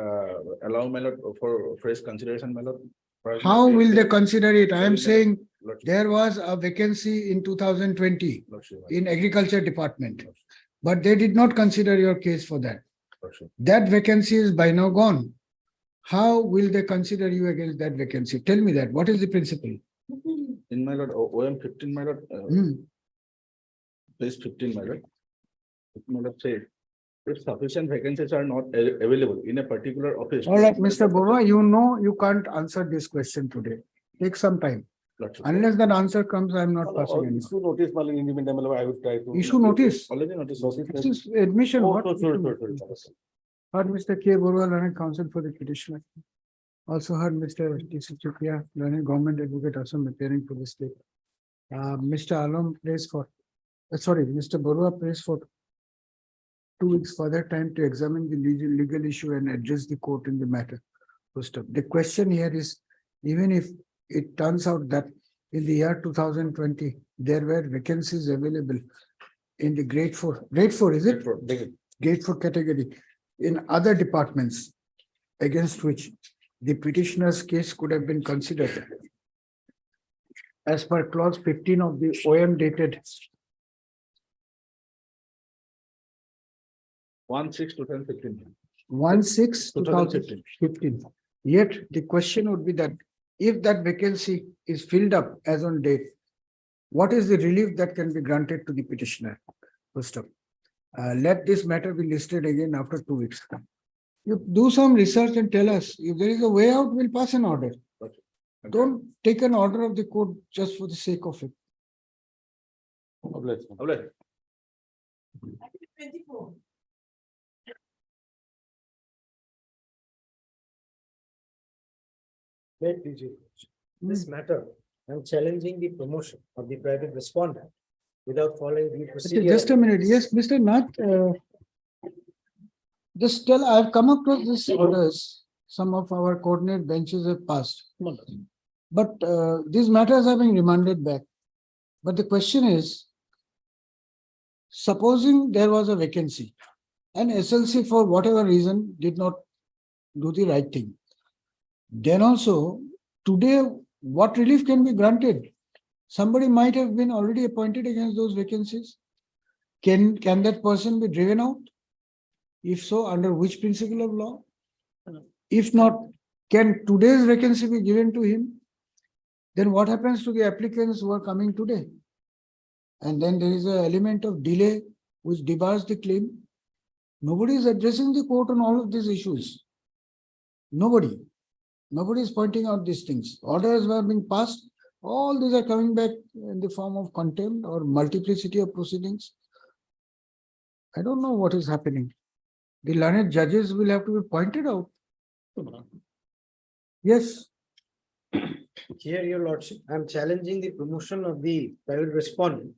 allow, my lord, for fresh consideration, my lord. perhaps, my How lord, will they consider it? I am saying Lordship, there was a vacancy in 2020 lordship, my in agriculture department, but they did not consider your case for that. lordship. That vacancy is by now gone. How will they consider you against that vacancy? Tell me that. What is the principle? In my lord, OM 15, my lord, page 15, my lord. It might have said, if sufficient vacancies are not available in a particular office. All right, Mr. Borwa, you know you can't answer this question today. Take some time. Lordship. Unless that answer comes, I am not passing any. Issue notice, in the meantime, I will try to. Issue notice. Already noticed. This is admission. Oh, What sorry. Heard Mr. K. Borwa, learned counsel for the petitioner. Also heard Mr. T.C. Chupia, learned government advocate, also appearing for the state. Mr. Alam prays for, Mr. Borwa prays for 2 weeks further time to examine the legal issue and address the court in the matter. First up, the question here is, even if it turns out that in the year 2020, there were vacancies available in the grade 4, is it? Grade 4 category in other departments against which the petitioner's case could have been considered. As per clause 15 of the OM dated 1/6/2015. 1/6/2015. Yet the question would be that if that vacancy is filled up as on date, what is the relief that can be granted to the petitioner? First up, let this matter be listed again after 2 weeks. You do some research and tell us if there is a way out, we'll pass an order. Okay. Don't take an order of the court just for the sake of it. This matter, I'm challenging the promotion of the private respondent without following the Okay, procedure. just a minute. Yes, Mr. Nath. Just tell, I've come across these orders. Some of our coordinate benches have passed. But these matters are being remanded back. But the question is, supposing there was a vacancy and SLC for whatever reason did not do the right thing. Then also, today, what relief can be granted? Somebody might have been already appointed against those vacancies. Can that person be driven out? If so, under which principle of law? If not, can today's vacancy be given to him? Then what happens to the applicants who are coming today? And then there is an element of delay which debars the claim. Nobody is addressing the court on all of these issues. Nobody is pointing out these things. Orders were being passed. All these are coming back in the form of contempt or multiplicity of proceedings. I don't know what is happening. The learned judges will have to be pointed out. Yes. Here, your lordship, I'm challenging the promotion of the private respondent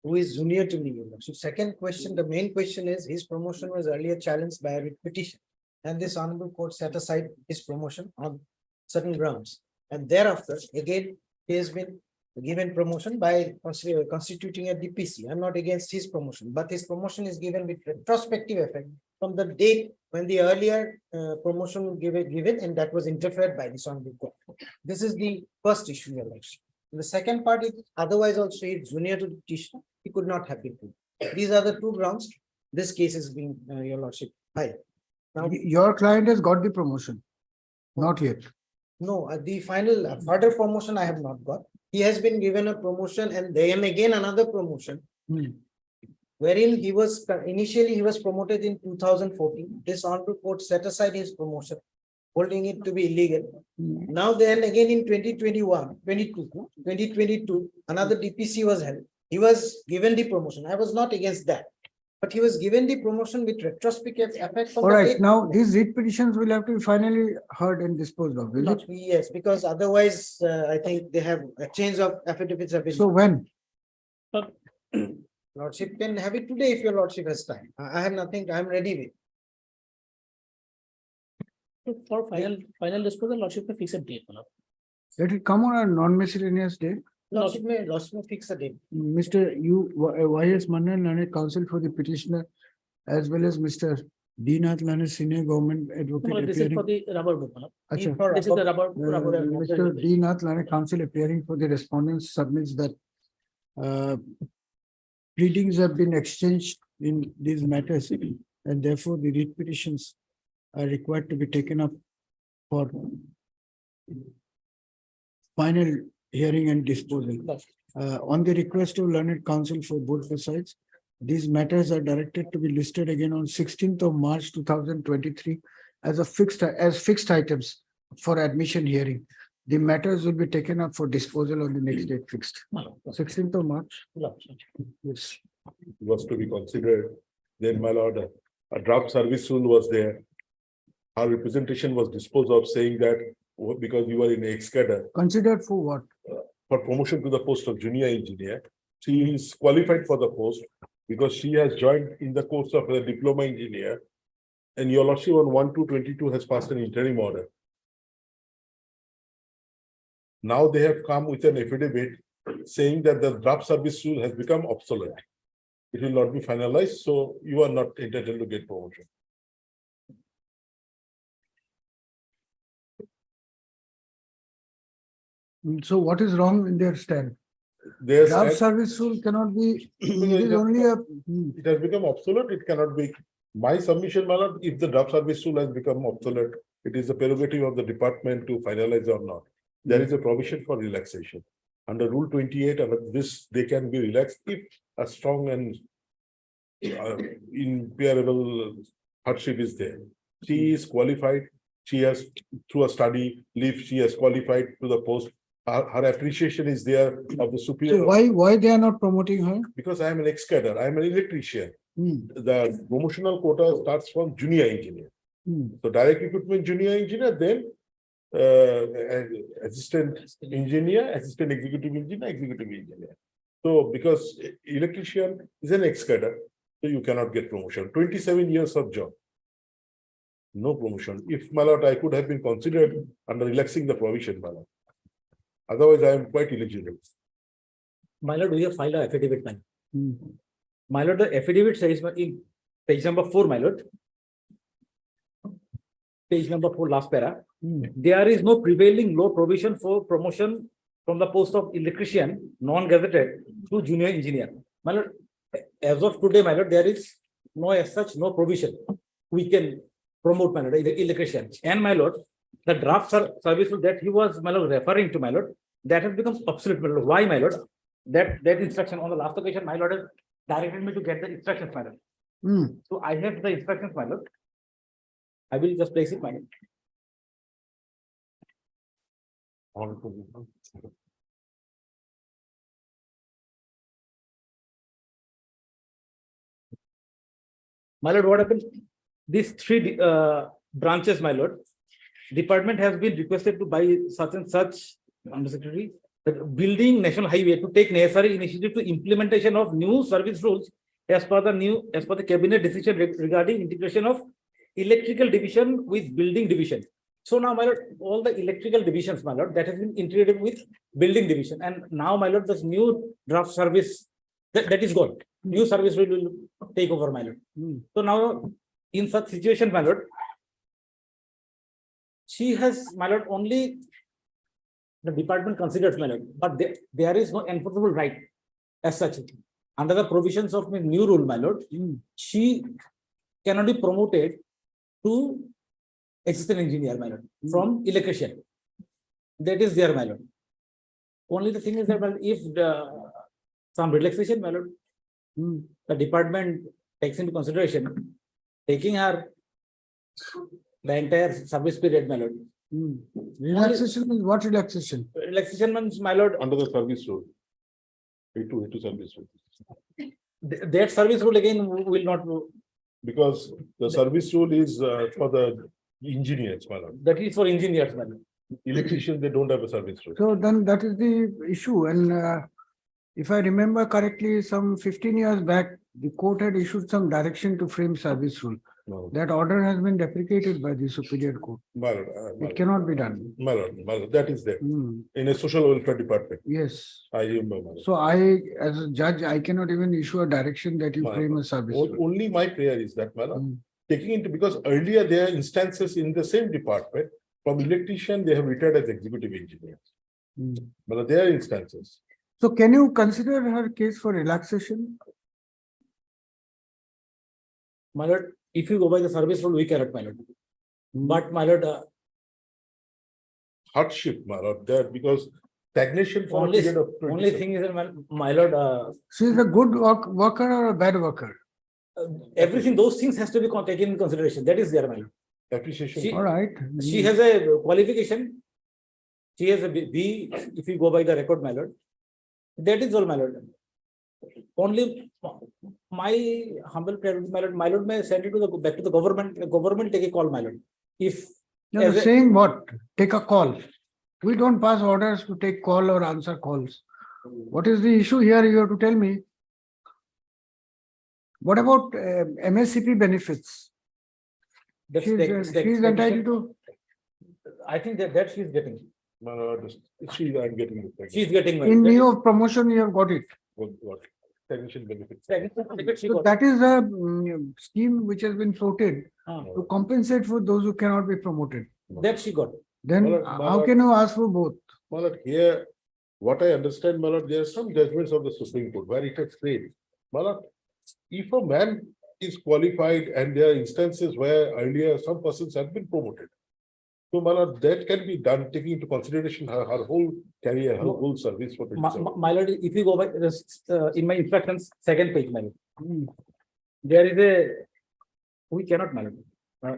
who is junior to me, your lordship. Second question, the main question is his promotion was earlier challenged by a writ petition. And this honorable court set aside his promotion on certain grounds. And thereafter, again, he has been given promotion by constituting a DPC. I'm not against his promotion, but his promotion is given with retrospective effect from the date when the earlier promotion was given, and that was interfered by this honorable court. This is the first issue, your lordship. The second part is otherwise also he's junior to the petitioner, he could not have been proved. These are the two grounds. This case is being, your lordship, filed. Now, Your client has got the promotion. Not yet. no, the final further promotion I have not got. He has been given a promotion and then again another promotion. Wherein he was initially he was promoted in 2014. This honorable court set aside his promotion, holding it to be illegal. Now then again in 2022, another DPC was held. He was given the promotion. I was not against that. But he was given the promotion with retrospective effect from All the right, date. now these writ petitions will have to be finally heard and disposed of, will it? Yes, because otherwise I think they have a change of affidavits have been. So when? Lordship can have it today if your lordship has time. I have nothing, I am ready with. For final disposal, lordship may fix a date. Let it come on a non-miscellaneous day. Lordship may fix a date. Mr. Y.S. Mannan, learned counsel for the petitioner, as well as Mr. D. Nath, learned senior government advocate This is for appearing. the rubber book. Acha. This is the rubber. Mr. D. Nath, learned counsel appearing for the respondents submits that pleadings have been exchanged in these matters, and therefore the writ petitions are required to be taken up for final hearing and disposal. On the request of learned counsel for both the sides, these matters are directed to be listed again on 16th of March 2023 as fixed items for admission hearing. The matters will be taken up for disposal on the next date fixed. 16th of March. Yes. Was to be considered. Then, my lord, a draft service rule was there. Our representation was disposed of, saying that because you were in ex-cadre. Considered for what? For promotion to the post of junior engineer. She is qualified for the post because she has joined in the course of a diploma engineer. And your lordship on 1/2/22 has passed an interim order. Now they have come with an affidavit saying that the draft service rule has become obsolete. It will not be finalized, so you are not entitled to get promotion. So what is wrong in their stand? Their Draft stand- service rule cannot be, it is only a. It has become obsolete, it cannot be. My submission, my lord, if the draft service rule has become obsolete, it is the prerogative of the department to finalize or not. There is a provision for relaxation. Under Rule 28, under this, they can be relaxed if a strong and impearable hardship is there. She is qualified, she has, through a study, leave, she has qualified to the post. her appreciation is there of the superior. So why they are not promoting her? Because I am an ex-cadre, I am an electrician. Hmm. The promotional quota starts from junior engineer. Hmm. So direct recruitment junior engineer, then assistant engineer, assistant executive engineer, executive engineer. So because electrician is an ex-cadre, so you cannot get promotion. 27 years of job. No promotion. If my lord, I could have been considered under relaxing the provision, my lord. Otherwise, I am quite eligible. My lord, we have filed an affidavit, my lord. Hmm. My lord, the affidavit says in page number 4, my lord. Page number 4, last para. There is no prevailing law provision for promotion from the post of electrician, non-gazetted, to junior engineer. My lord, as of today, my lord, there is no as such, no provision. We can promote, my lord, the electrician. And my lord, the draft service that he was, my lord, referring to, my lord, that has become obsolete, my lord. Why, my lord? That instruction on the last occasion, my lord has directed me to get the instructions, my lord. Hmm. So I have the instructions, my lord. I will just place it, my lord. My lord, what happened? These three branches, my lord, department has been requested to buy such and such, under secretary, building national highway to take necessary initiative to implementation of new service rules as per the cabinet decision regarding integration of electrical division with building division. So now, my lord, all the electrical divisions, my lord, that has been integrated with building division. And now, my lord, this new draft service that is gone. New service rule will take over, my lord. So now, in such situation, my lord, she has, my lord, only the department considers, my lord, but there is no enforceable right as such. Under the provisions of the new rule, my lord, she cannot be promoted to assistant engineer, my lord, from electrician. That is there, my lord. Only the thing is that, my lord, if some relaxation, my lord, the department takes into consideration, taking her the entire service period, my lord. Relaxation means what relaxation? Relaxation means, my lord, Under the service rule. A2 service rule. that service rule again will not. Because the service rule is for the engineers, my lord. That is for engineers, my lord. Electricians, they don't have a service rule. So then that is the issue. And if I remember correctly, some 15 years back, the court had issued some direction to frame service rule. No. That order has been deprecated by the superior court. My lord, It cannot be done. my lord, that is there in a social welfare department. Yes. I remember. My lord. So I, as a judge, I cannot even issue a direction that you My frame a lord. service rule. Only my prayer is that, my lord, taking into, because earlier there are instances in the same department, from electrician, they have retired as executive engineers. But there are instances. So can you consider her case for relaxation? My lord, if you go by the service rule, we cannot, my lord. But, my lord, Hardship, my lord, there, because stagnation for a only period of 20 thing is that, my lord, She is a good worker or a bad worker? everything, those things has to be taken in consideration. That is there, my lord. appreciation. All right. She has a qualification. She has a B, if you go by the record, my lord. That is all, my lord. Only my humble prayer, my lord, may send it to the back to the government. The government take a call, my lord. If You're as a- saying what? Take a call. We don't pass orders to take call or answer calls. What is the issue here? You have to tell me. What about MSCP benefits? that's She is entitled to. I think that she is getting. My lord, I'm getting it. She is getting. In lieu of promotion, you have got it. What? Technician benefits. So that is a scheme which has been floated to compensate for those who cannot be promoted. That she got. Then Well, how can you ask for both? My lord, here, what I understand, my lord, there are some judgments of the Supreme Court where it has said, my lord, if a man is qualified and there are instances where earlier some persons have been promoted. So, my lord, that can be done taking into consideration her whole career, her whole service for 27. My lord, if you go by this, in my instructions, second page, my lord. There is a, we cannot, my lord.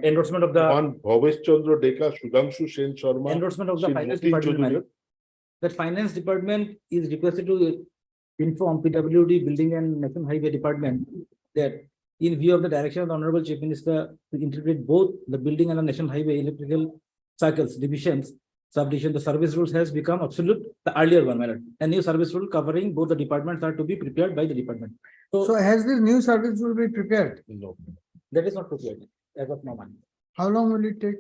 Endorsement of the One Bhavesh Chandra Deka, Sudhanshu Sen Sharma. endorsement of the Shri finance Moti department, my Chaudhary. lord. that finance department is requested to inform PWD Building and National Highway Department that in view of the direction of the Honorable Chief Minister to integrate both the building and the National Highway electrical circles, divisions, subdivision, the service rules has become absolute, the earlier one, my lord. A new service rule covering both the departments are to be prepared by the department. So has this new service will be prepared? No, that is not prepared as of now, man. How long will it take?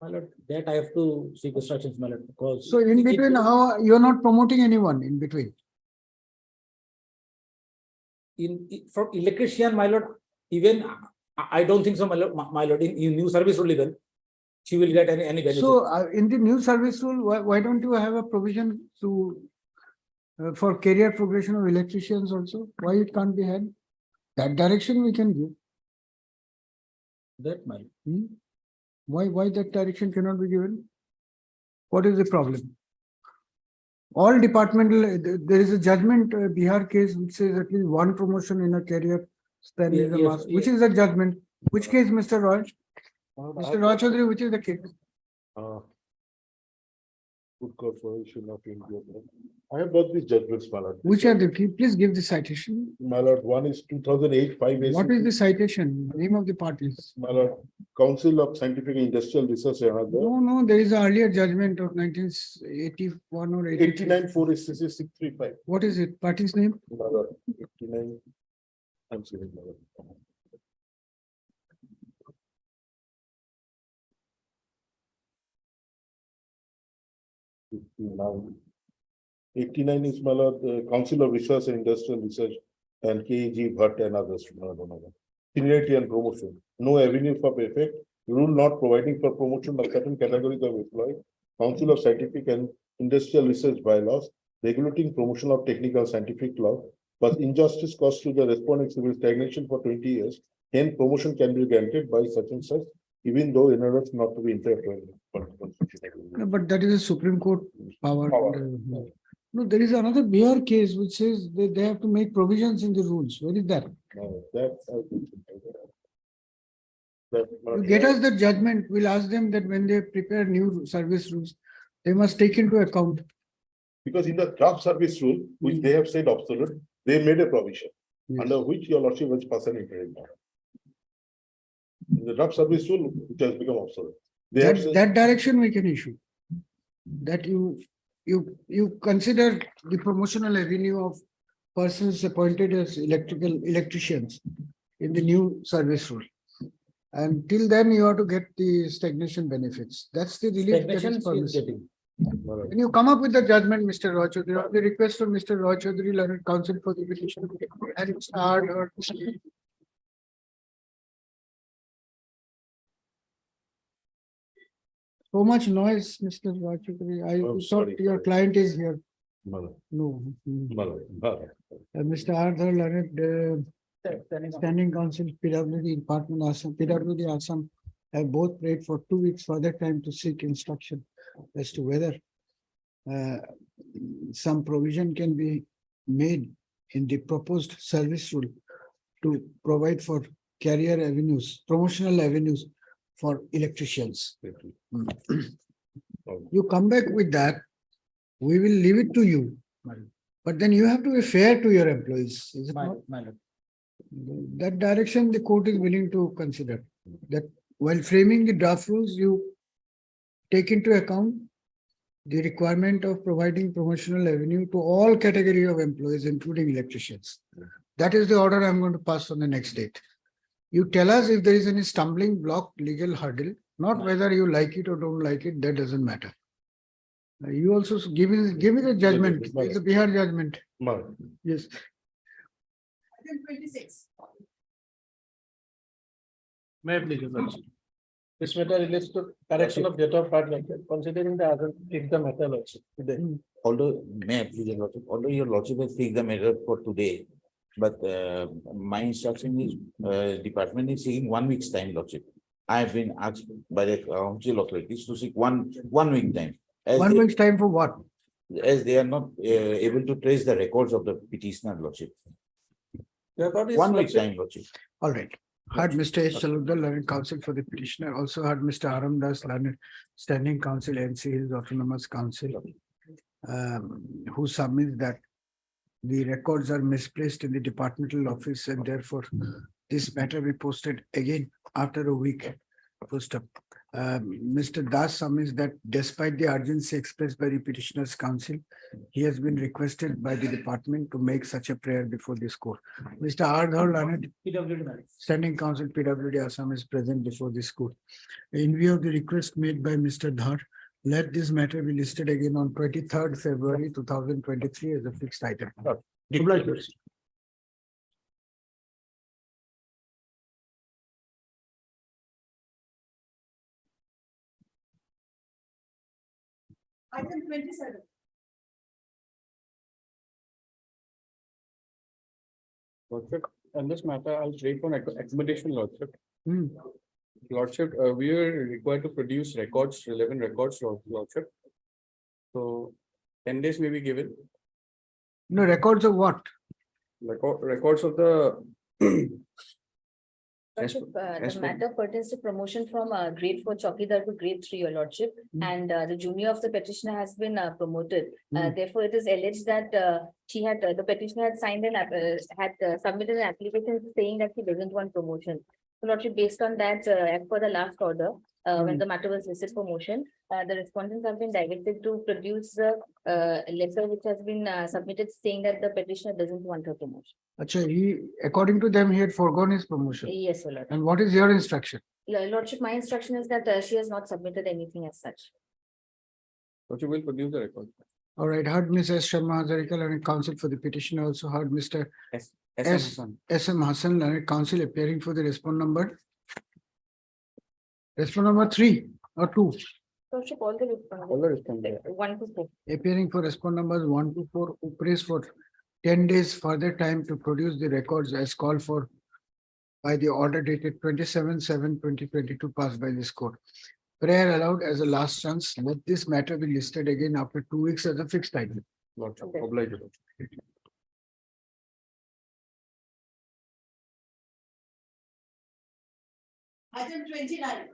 My lord, that I have to seek instructions, my lord, because. So in between, how you're not promoting anyone in between? For electrician, my lord, even I don't think so, my lord, in new service rule legal, she will get any benefit. So in the new service rule, why don't you have a provision to for career progression of electricians also? Why it can't be had? That direction we can give. That, my lord. Why that direction cannot be given? What is the problem? All departmental, there is a judgment, Bihar case which says at least one promotion in a career span is a must. Which is the judgment? Which case, Mr. Roy? Mr. Roy Chaudhary, which is the case? Good corporation of India. I have got these judgments, my lord. Which are the, please give the citation. My lord, one is 2008 5 What is the citation? Name of the parties? My lord, Council of Scientific and Industrial Research. No, there is an earlier judgment of 1981 or 89 46635. What is it? Party's name? My lord, 89. I'm sorry, my lord. Now, 89 is my lord, Council of Research and Industrial Research and KG Bhatt and others. Seniority and promotion. No avenue for effect. Rule not providing for promotion of certain categories of employees. Council of Scientific and Industrial Research bylaws regulating promotion of technical scientific law. But injustice caused to the respondents civil stagnation for 20 years. Hence, promotion can be granted by such and such, even though in order not to be interfered. But that is a Supreme Court power. No, there is another Bihar case which says that they have to make provisions in the rules. Where is that? You get us the judgment. We'll ask them that when they prepare new service rules, they must take into account. Because in the draft service rule, which they have said obsolete, they made a provision under which your lordship was person interim. In the draft service rule, which has become obsolete. That direction we can issue. That you consider the promotional avenue of persons appointed as electricians in the new service rule. And till then you have to get the stagnation benefits. That's the relief that is permissible. When you come up with the judgment, Mr. Roy Chaudhary, the request from Mr. Roy Chaudhary, Learned Counsel for the petition, and start or. So much noise, Mr. Roy Chaudhary. I thought your client is here. No. Mr. Arthur Learned, Standing Council, PWD Department, Assam, PWD Assam have both prayed for 2 weeks further time to seek instruction as to whether some provision can be made in the proposed service rule to provide for career avenues, promotional avenues for electricians. You come back with that, we will leave it to you. But then you have to be fair to your employees. Is it not? That direction the court is willing to consider. That while framing the draft rules, you take into account the requirement of providing promotional avenue to all category of employees, including electricians. That is the order I'm going to pass on the next date. You tell us if there is any stumbling block, legal hurdle, not whether you like it or don't like it, that doesn't matter. You also give me the judgment, the Bihar judgment. Yes. 26. May I please, Your Lordship? This matter relates to correction of date of birth, considering the other, take the matter, Lordship, today. Although, may I please, Your Lordship, although your lordship has taken the matter for today, but my instruction is, department is seeking 1 week's time, Lordship. I have been asked by the council authorities to seek one week time. 1 week's time for what? As they are not able to trace the records of the petitioner, Lordship. 1 week's time, Lordship. All right. Heard Mr. S. Chaludar, learned counsel for the petitioner, also heard Mr. Aram Das, learned standing counsel, NC Hills Autonomous Council, who submits that the records are misplaced in the departmental office and therefore this matter be posted again after a week. Post up. Mr. Das submits that despite the urgency expressed by the petitioner's counsel, he has been requested by the department to make such a prayer before this court. Mr. Ardhar Lanet, standing counsel PWD Assam is present before this court. In view of the request made by Mr. Dhar, let this matter be listed again on 23rd February 2023 as a fixed item. Item 27. Lordship, on this matter, I'll trade for accommodation, Lordship. Hmm. Lordship, we are required to produce records, relevant records, Lordship. So 10 days may be given. No, records of what? Records of the Lordship, the matter pertains to promotion from grade 4 Chowkidar to grade 3, your lordship, and the junior of the petitioner has been promoted. Therefore, it is alleged that the petitioner had signed an submitted an application saying that he doesn't want promotion. So, lordship, based on that, as per the last order, when the matter was listed for motion, the respondents have been directed to produce a letter which has been submitted saying that the petitioner doesn't want a promotion. Actually, according to them, he had foregone his promotion. Yes, your lordship. And what is your instruction? Lordship, my instruction is that she has not submitted anything as such. Lordship will produce the record. All right, heard Ms. S. Sharma Hazarika, learned counsel for the petitioner, also heard Mr. S.M. Hassan, learned counsel appearing for the respondent number. Respondent number 3 or 2. Lordship, all the respondents. 1 to 4. Appearing for respondent numbers 1 to 4, who prays for 10 days further time to produce the records as called for by the order dated 27/7/2022 passed by this court. Prayer allowed as a last chance. Let this matter be listed again after 2 weeks as a fixed item. Lordship, Okay. obliged. Item 29.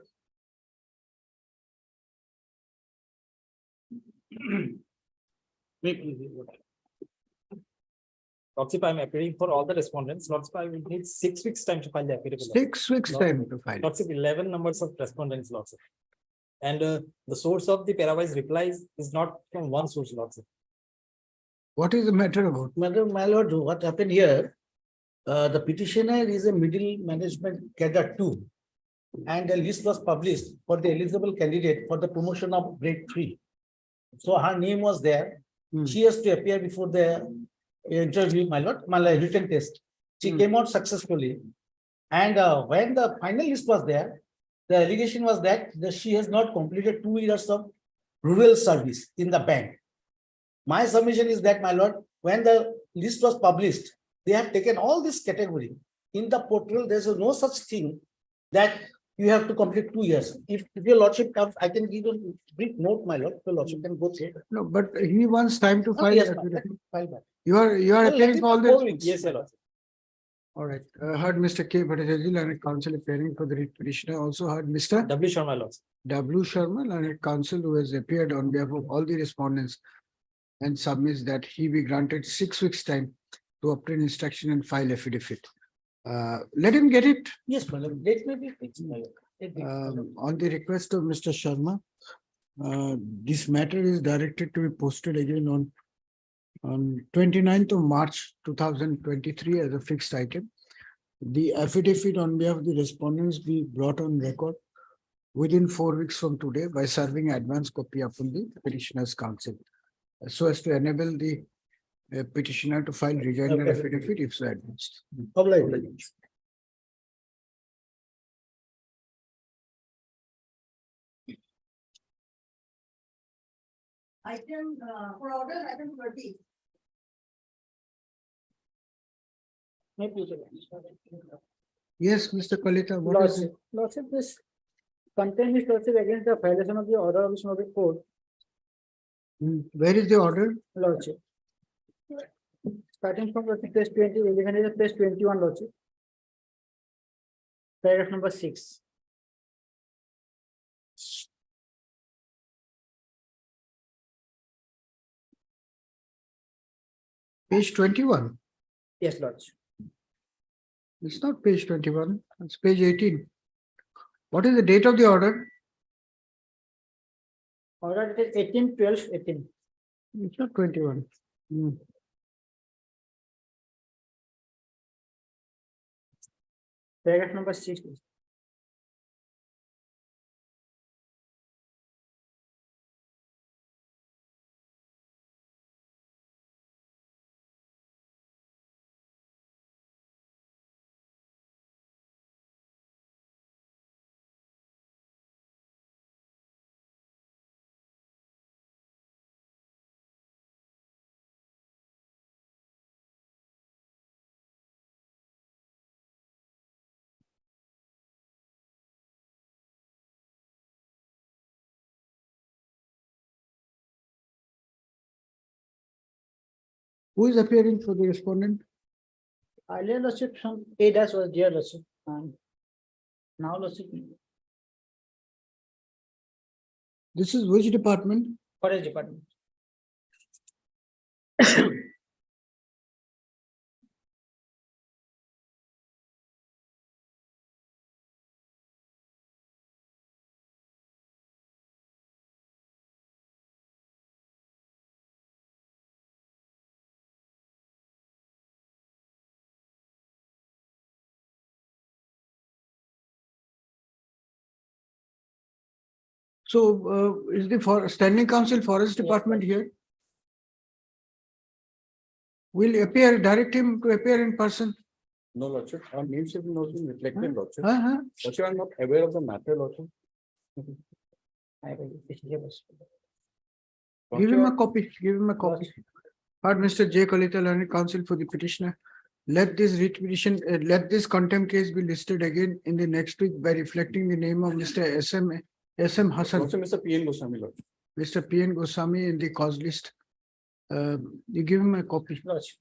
Lordship, I am appearing for all the respondents. Lordship, I will need 6 weeks time to file the affidavit. 6 weeks time to file. Lordship, 11 numbers of respondents, Lordship. And the source of the parawise replies is not from one source, Lordship. What is the matter about? Madam, my lord, what happened here? The petitioner is a middle management cadre 2. And a list was published for the eligible candidate for the promotion of grade 3. So her name was there. She has to appear before the interview, my lord, written test. She came out successfully. And when the final list was there, the allegation was that she has not completed 2 years of rural service in the bank. My submission is that, my lord, when the list was published, they have taken all this category. In the portal, there is no such thing that you have to complete 2 years. If your lordship comes, I can give you a brief note, my lord. Your lordship can go through it. No, but he wants time to file. Yes, affidavit. file back. You are appearing for all the. Yes, your lordship. All right, heard Mr. K. Bhattacharjee, learned counsel appearing for the petitioner. Also heard Mr. W. Sharma, lordship. W. Sharma, learned counsel, who has appeared on behalf of all the respondents and submits that he be granted 6 weeks time to obtain instruction and file affidavit. Let him get it. Yes, my lord. Date may be fixed, my lord. On the request of Mr. Sharma, this matter is directed to be posted again on 29th of March 2023 as a fixed item. The affidavit on behalf of the respondents be brought on record within 4 weeks from today by serving advance copy upon the petitioner's counsel, so as to enable the petitioner to file rejoinder affidavit if so advanced. Item for order, item 30. Yes, Mr. Kalita, what is it? Lordship, this content is lordship against the violation of the order of the court. Where is the order? Lordship. Starting from page 20, even is page 21, lordship. Paragraph number 6. Page 21. Yes, Lordship. It's not page 21, it's page 18. What is the date of the order? Order it is 18/12/18. It's not 21. Hmm. Paragraph number 6. Who is appearing for the respondent? Earlier lordship, some A dash was dear lordship, and now lordship, This is which department? Forest Department. So is the standing council forest department here? Will appear, direct him to appear in person? No, Lordship, our names have not been reflected, Lordship. Uh-huh. Lordship, I'm not aware of the matter, Lordship. Give him a copy, give him a copy. Heard Mr. J. Kalita, learned counsel for the petitioner. Let this writ petition, let this contempt case be listed again in the next week by reflecting the name of Mr. S.M. Hassan, Lordship, Mr. P. N. Goswami, Lordship. Mr. P. N. Goswami in the cause list. You give him a copy Lordship,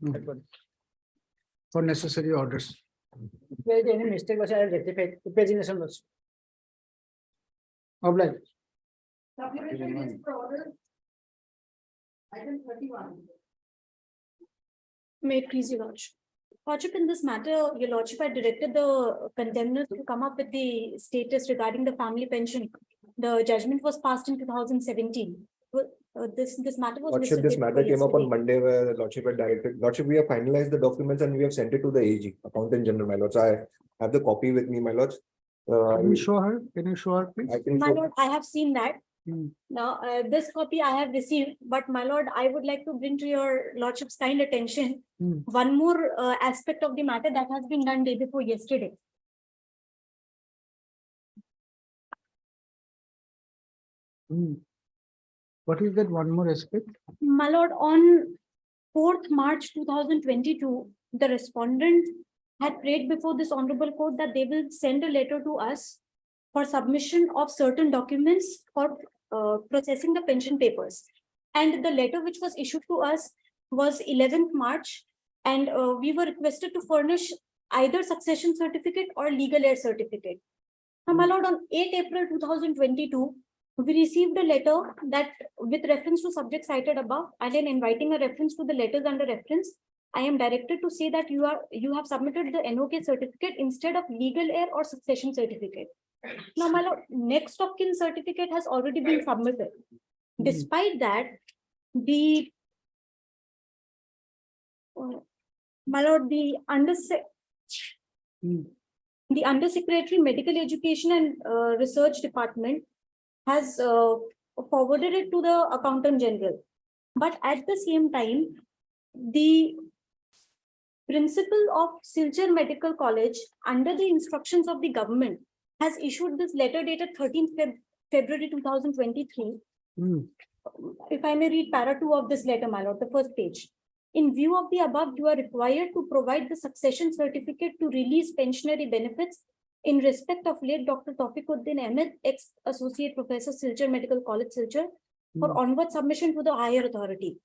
for necessary orders. if there is any mistake, lordship, I will rectify it. Pagination lordship. Oblige. Item 31. May it please your lordship. Lordship, in this matter, your lordship, I directed the contenders to come up with the status regarding the family pension. The judgment was passed in 2017. This matter was. Lordship, listed this day matter before came up on yesterday. Monday where Lordship had directed. Lordship, we have finalized the documents and we have sent it to the AG, Accountant General, my lords. I have the copy with me, my lords. Can you show her? Can you show her, please? I can My show- lord, I have seen that. Hmm. Now, this copy I have received, but my lord, I would like to bring to your lordship's kind attention Hmm. one more aspect of the matter that has been done day before yesterday. Hmm. What is that one more aspect? My lord, on 4th March 2022, the respondent had prayed before this honorable court that they will send a letter to us for submission of certain documents for processing the pension papers. And the letter which was issued to us was 11th March, and we were requested to furnish either succession certificate or legal heir certificate. Now, my lord, on 8 April 2022, we received a letter that with reference to subject cited above, and in inviting a reference to the letters under reference, I am directed to say that you have submitted the NOK certificate instead of legal heir or succession certificate. Now, my lord, next of kin certificate has already been submitted. Despite that, the my lord, the Undersecretary Medical Education and Research Department has forwarded it to the Accountant General. But at the same time, the principal of Silchar Medical College, under the instructions of the government, has issued this letter dated 13th February 2023. Hmm. If I may read para 2 of this letter, my lord, the first page. In view of the above, you are required to provide the succession certificate to release pensionary benefits in respect of late Dr. Tawfiquddin Ahmed, ex-associate professor, Silchar Medical College, Silchar, for onward submission to the higher authority.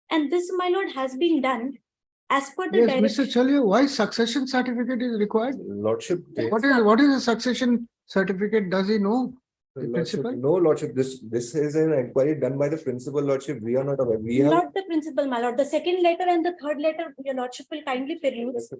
And this, my lord, has been done As per the Yes, direction. Mr. Chalia, why succession certificate is required? Lordship. What is a succession certificate? Does he know? The Lordship, principal? no, Lordship, this is an inquiry done by the principal, Lordship. We are not aware. We have. Not the principal, my lord. The second letter and the third letter, your lordship will kindly peruse.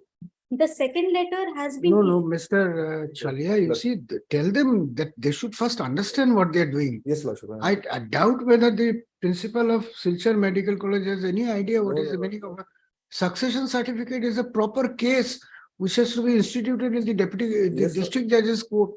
The second letter has been. No, Mr. Chalia, you see, tell them that they should first understand what they're doing. Yes, Lordship. I doubt whether the principal of Silchar Medical College has any idea what is the meaning of a succession certificate. Is a proper case which has to be instituted in the deputy, the Yes, sir. district judge's court.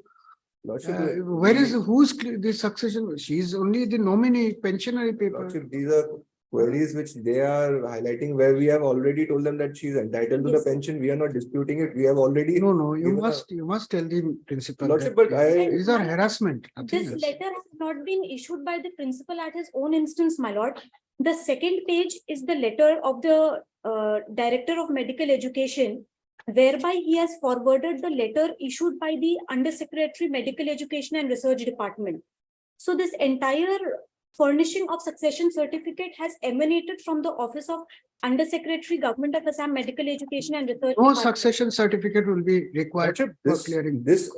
Lordship, Where is, who's the succession? She is only the nominee, pensionary paper. Lordship, these are queries which they are highlighting where we have already told them that she is entitled to the Yes. pension. We are not disputing it. We have already. No, you given must tell the principal. Lordship, that but I. These are harassment. nothing This else. letter has not been issued by the principal at his own instance, my lord. The second page is the letter of the Director of Medical Education, whereby he has forwarded the letter issued by the Under Secretary Medical Education and Research Department. So this entire furnishing of succession certificate has emanated from the office of Under Secretary Government of Assam Medical Education and Research. No Department. succession certificate will be required Lordship, for this, clearing. this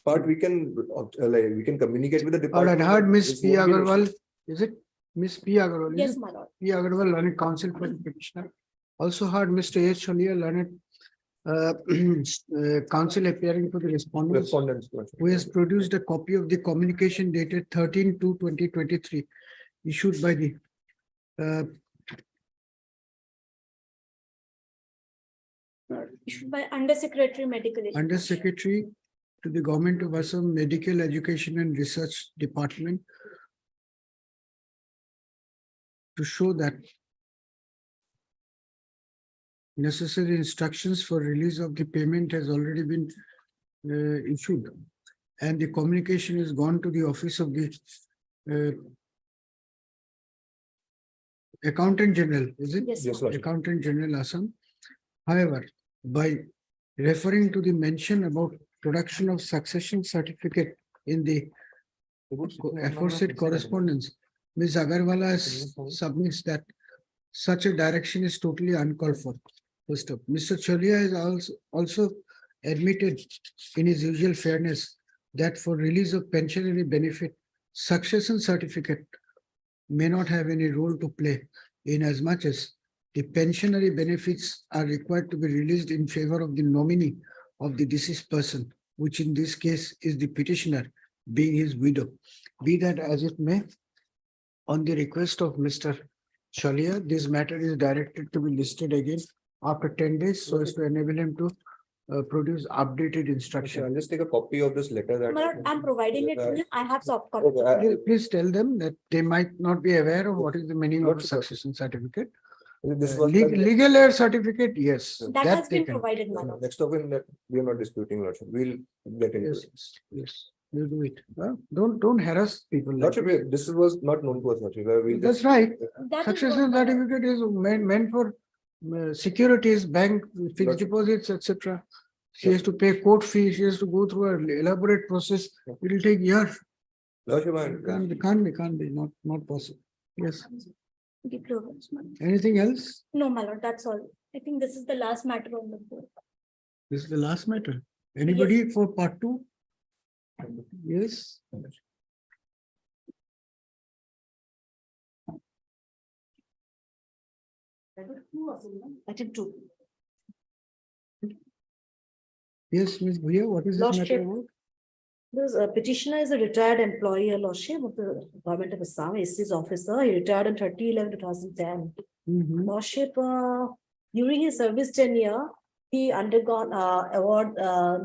part we can, like, we can communicate with the Or I department. heard Miss This P. won't be an Agarwal, issue. is it? Miss P. Agarwal? is Yes, it? my lord. P. Agarwal, learned counsel for the petitioner. Also heard Mr. H. Chalia, learned counsel appearing for the respondents, Respondents. Lordship. who has produced a copy of the communication dated 13/2/2023 issued by the Issued by Under Secretary Medical Education. Under Secretary to the Government of Assam Medical Education and Research Department to show that necessary instructions for release of the payment has already been issued, and the communication has gone to the office of the Accountant General, is it? Yes, Yes, ma'am. Lordship. Accountant General Assam. However, by referring to the mention about production of succession certificate in the aforesaid correspondence, Ms. Agarwala submits that such a direction is totally uncalled for. First up, Mr. Chalia has also admitted in his usual fairness that for release of pensionary benefit, succession certificate may not have any role to play, in as much as the pensionary benefits are required to be released in favor of the nominee of the deceased person, which in this case is the petitioner, being his widow. Be that as it may, on the request of Mr. Chalia, this matter is directed to be listed again after 10 days, so as to enable him to produce updated I'll instruction. just take a copy of this letter that. My lord, I'm providing it to him. I have soft copy. Okay, Please tell them that they might not be aware of what is the meaning of a Not sure. succession certificate. this was. Legal air certificate, yes. That has they been can- provided, my lord. Next of it, that we are not disputing, Lordship. We'll get into Yes, it. yes, you do it. Don't harass people. like Lordship, this was not known to us, Lordship. We That's just- right. That is Succession what- certificate is meant for securities, bank, fixed Gotcha. deposits, etc. She has to pay court fee, she has to go through an elaborate process. It will take years. Lordship, Can't be, not possible. Yes. The grievance, my lord. Anything else? No, my lord, that's all. I think this is the last matter on the board. This is the last matter. Anybody for part 2? Yes. I think two. Yes, Ms. Bhuya, what is this matter Lordship. about? This petitioner is a retired employee, Your Lordship, of the Government of Assam, AC's officer. He retired on 30/11/2010. Mhm. Lordship, during his service tenure, he undergone award,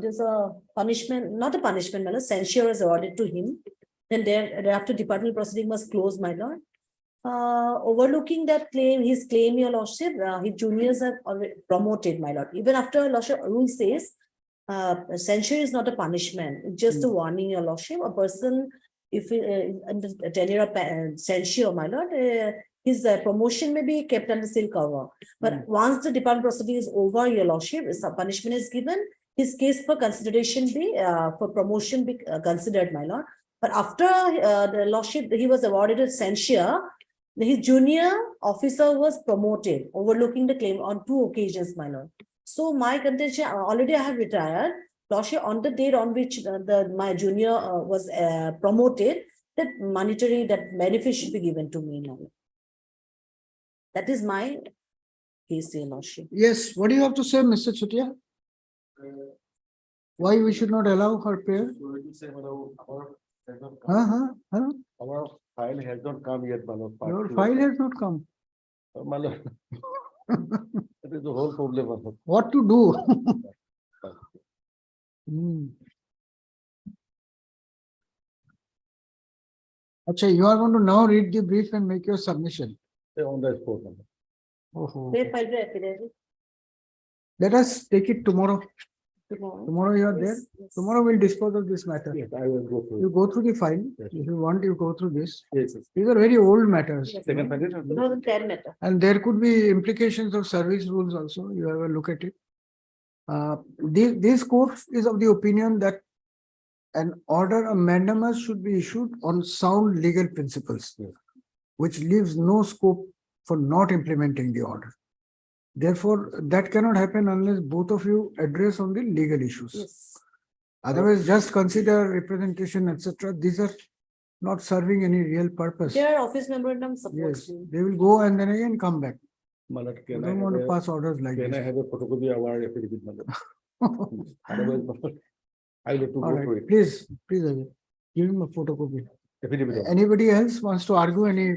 there's a punishment, not a punishment, but a censure is awarded to him. Then thereafter departmental proceeding was closed, my lord. Overlooking that claim, his claim, Your Lordship, his juniors have already promoted, my lord. Even after Lordship rule says, censure is not a punishment, it's just a warning, Your Lordship. A person, if under tenure of censure, my lord, his promotion may be kept under seal cover. But once the department proceeding is over, Your Lordship, if some punishment is given, his case for consideration be for promotion be considered, my lord. But after the Lordship, he was awarded a censure. His junior officer was promoted, overlooking the claim on 2 occasions, my lord. So my contention, already I have retired. Lordship, on the date on which my junior was promoted, that monetary, that benefit should be given to me, my lord. That is my case, your lordship. Yes, what do you have to say, Mr. Chutia? Why we should not allow her pair? Our file has not come yet, my lord. Your file has not come. My lord. That is the whole problem, my lord. What to do? Acha, you are going to now read the brief and make your submission. On the spot, my lord. Oh, They filed the affidavit let us take it tomorrow. tomorrow. Tomorrow you are there. Yes, yes. Tomorrow we'll dispose of this matter. Yes, I will go through. You go through the file. Yes. If you want, you go through this. Yes, yes. These are very old matters. Yes. Second file. 2010 matter. And there could be implications of service rules also. You have a look at it. This court is of the opinion that an order of mandamus should be issued on sound legal principles, which leaves no scope for not implementing the order. Therefore, that cannot happen unless both of you address on the legal issues. Yes. Otherwise, just consider representation, etc. These are not serving any real purpose. Their office memorandum supports Yes, me. they will go and then again come back. My lord, You can I don't want to have pass orders like can I this. have a photocopy of our affidavit, my lord? Otherwise, my lord, I will have to All go through right, it. please, Ajay, give him a photocopy. Affidavit. Anybody else wants to argue any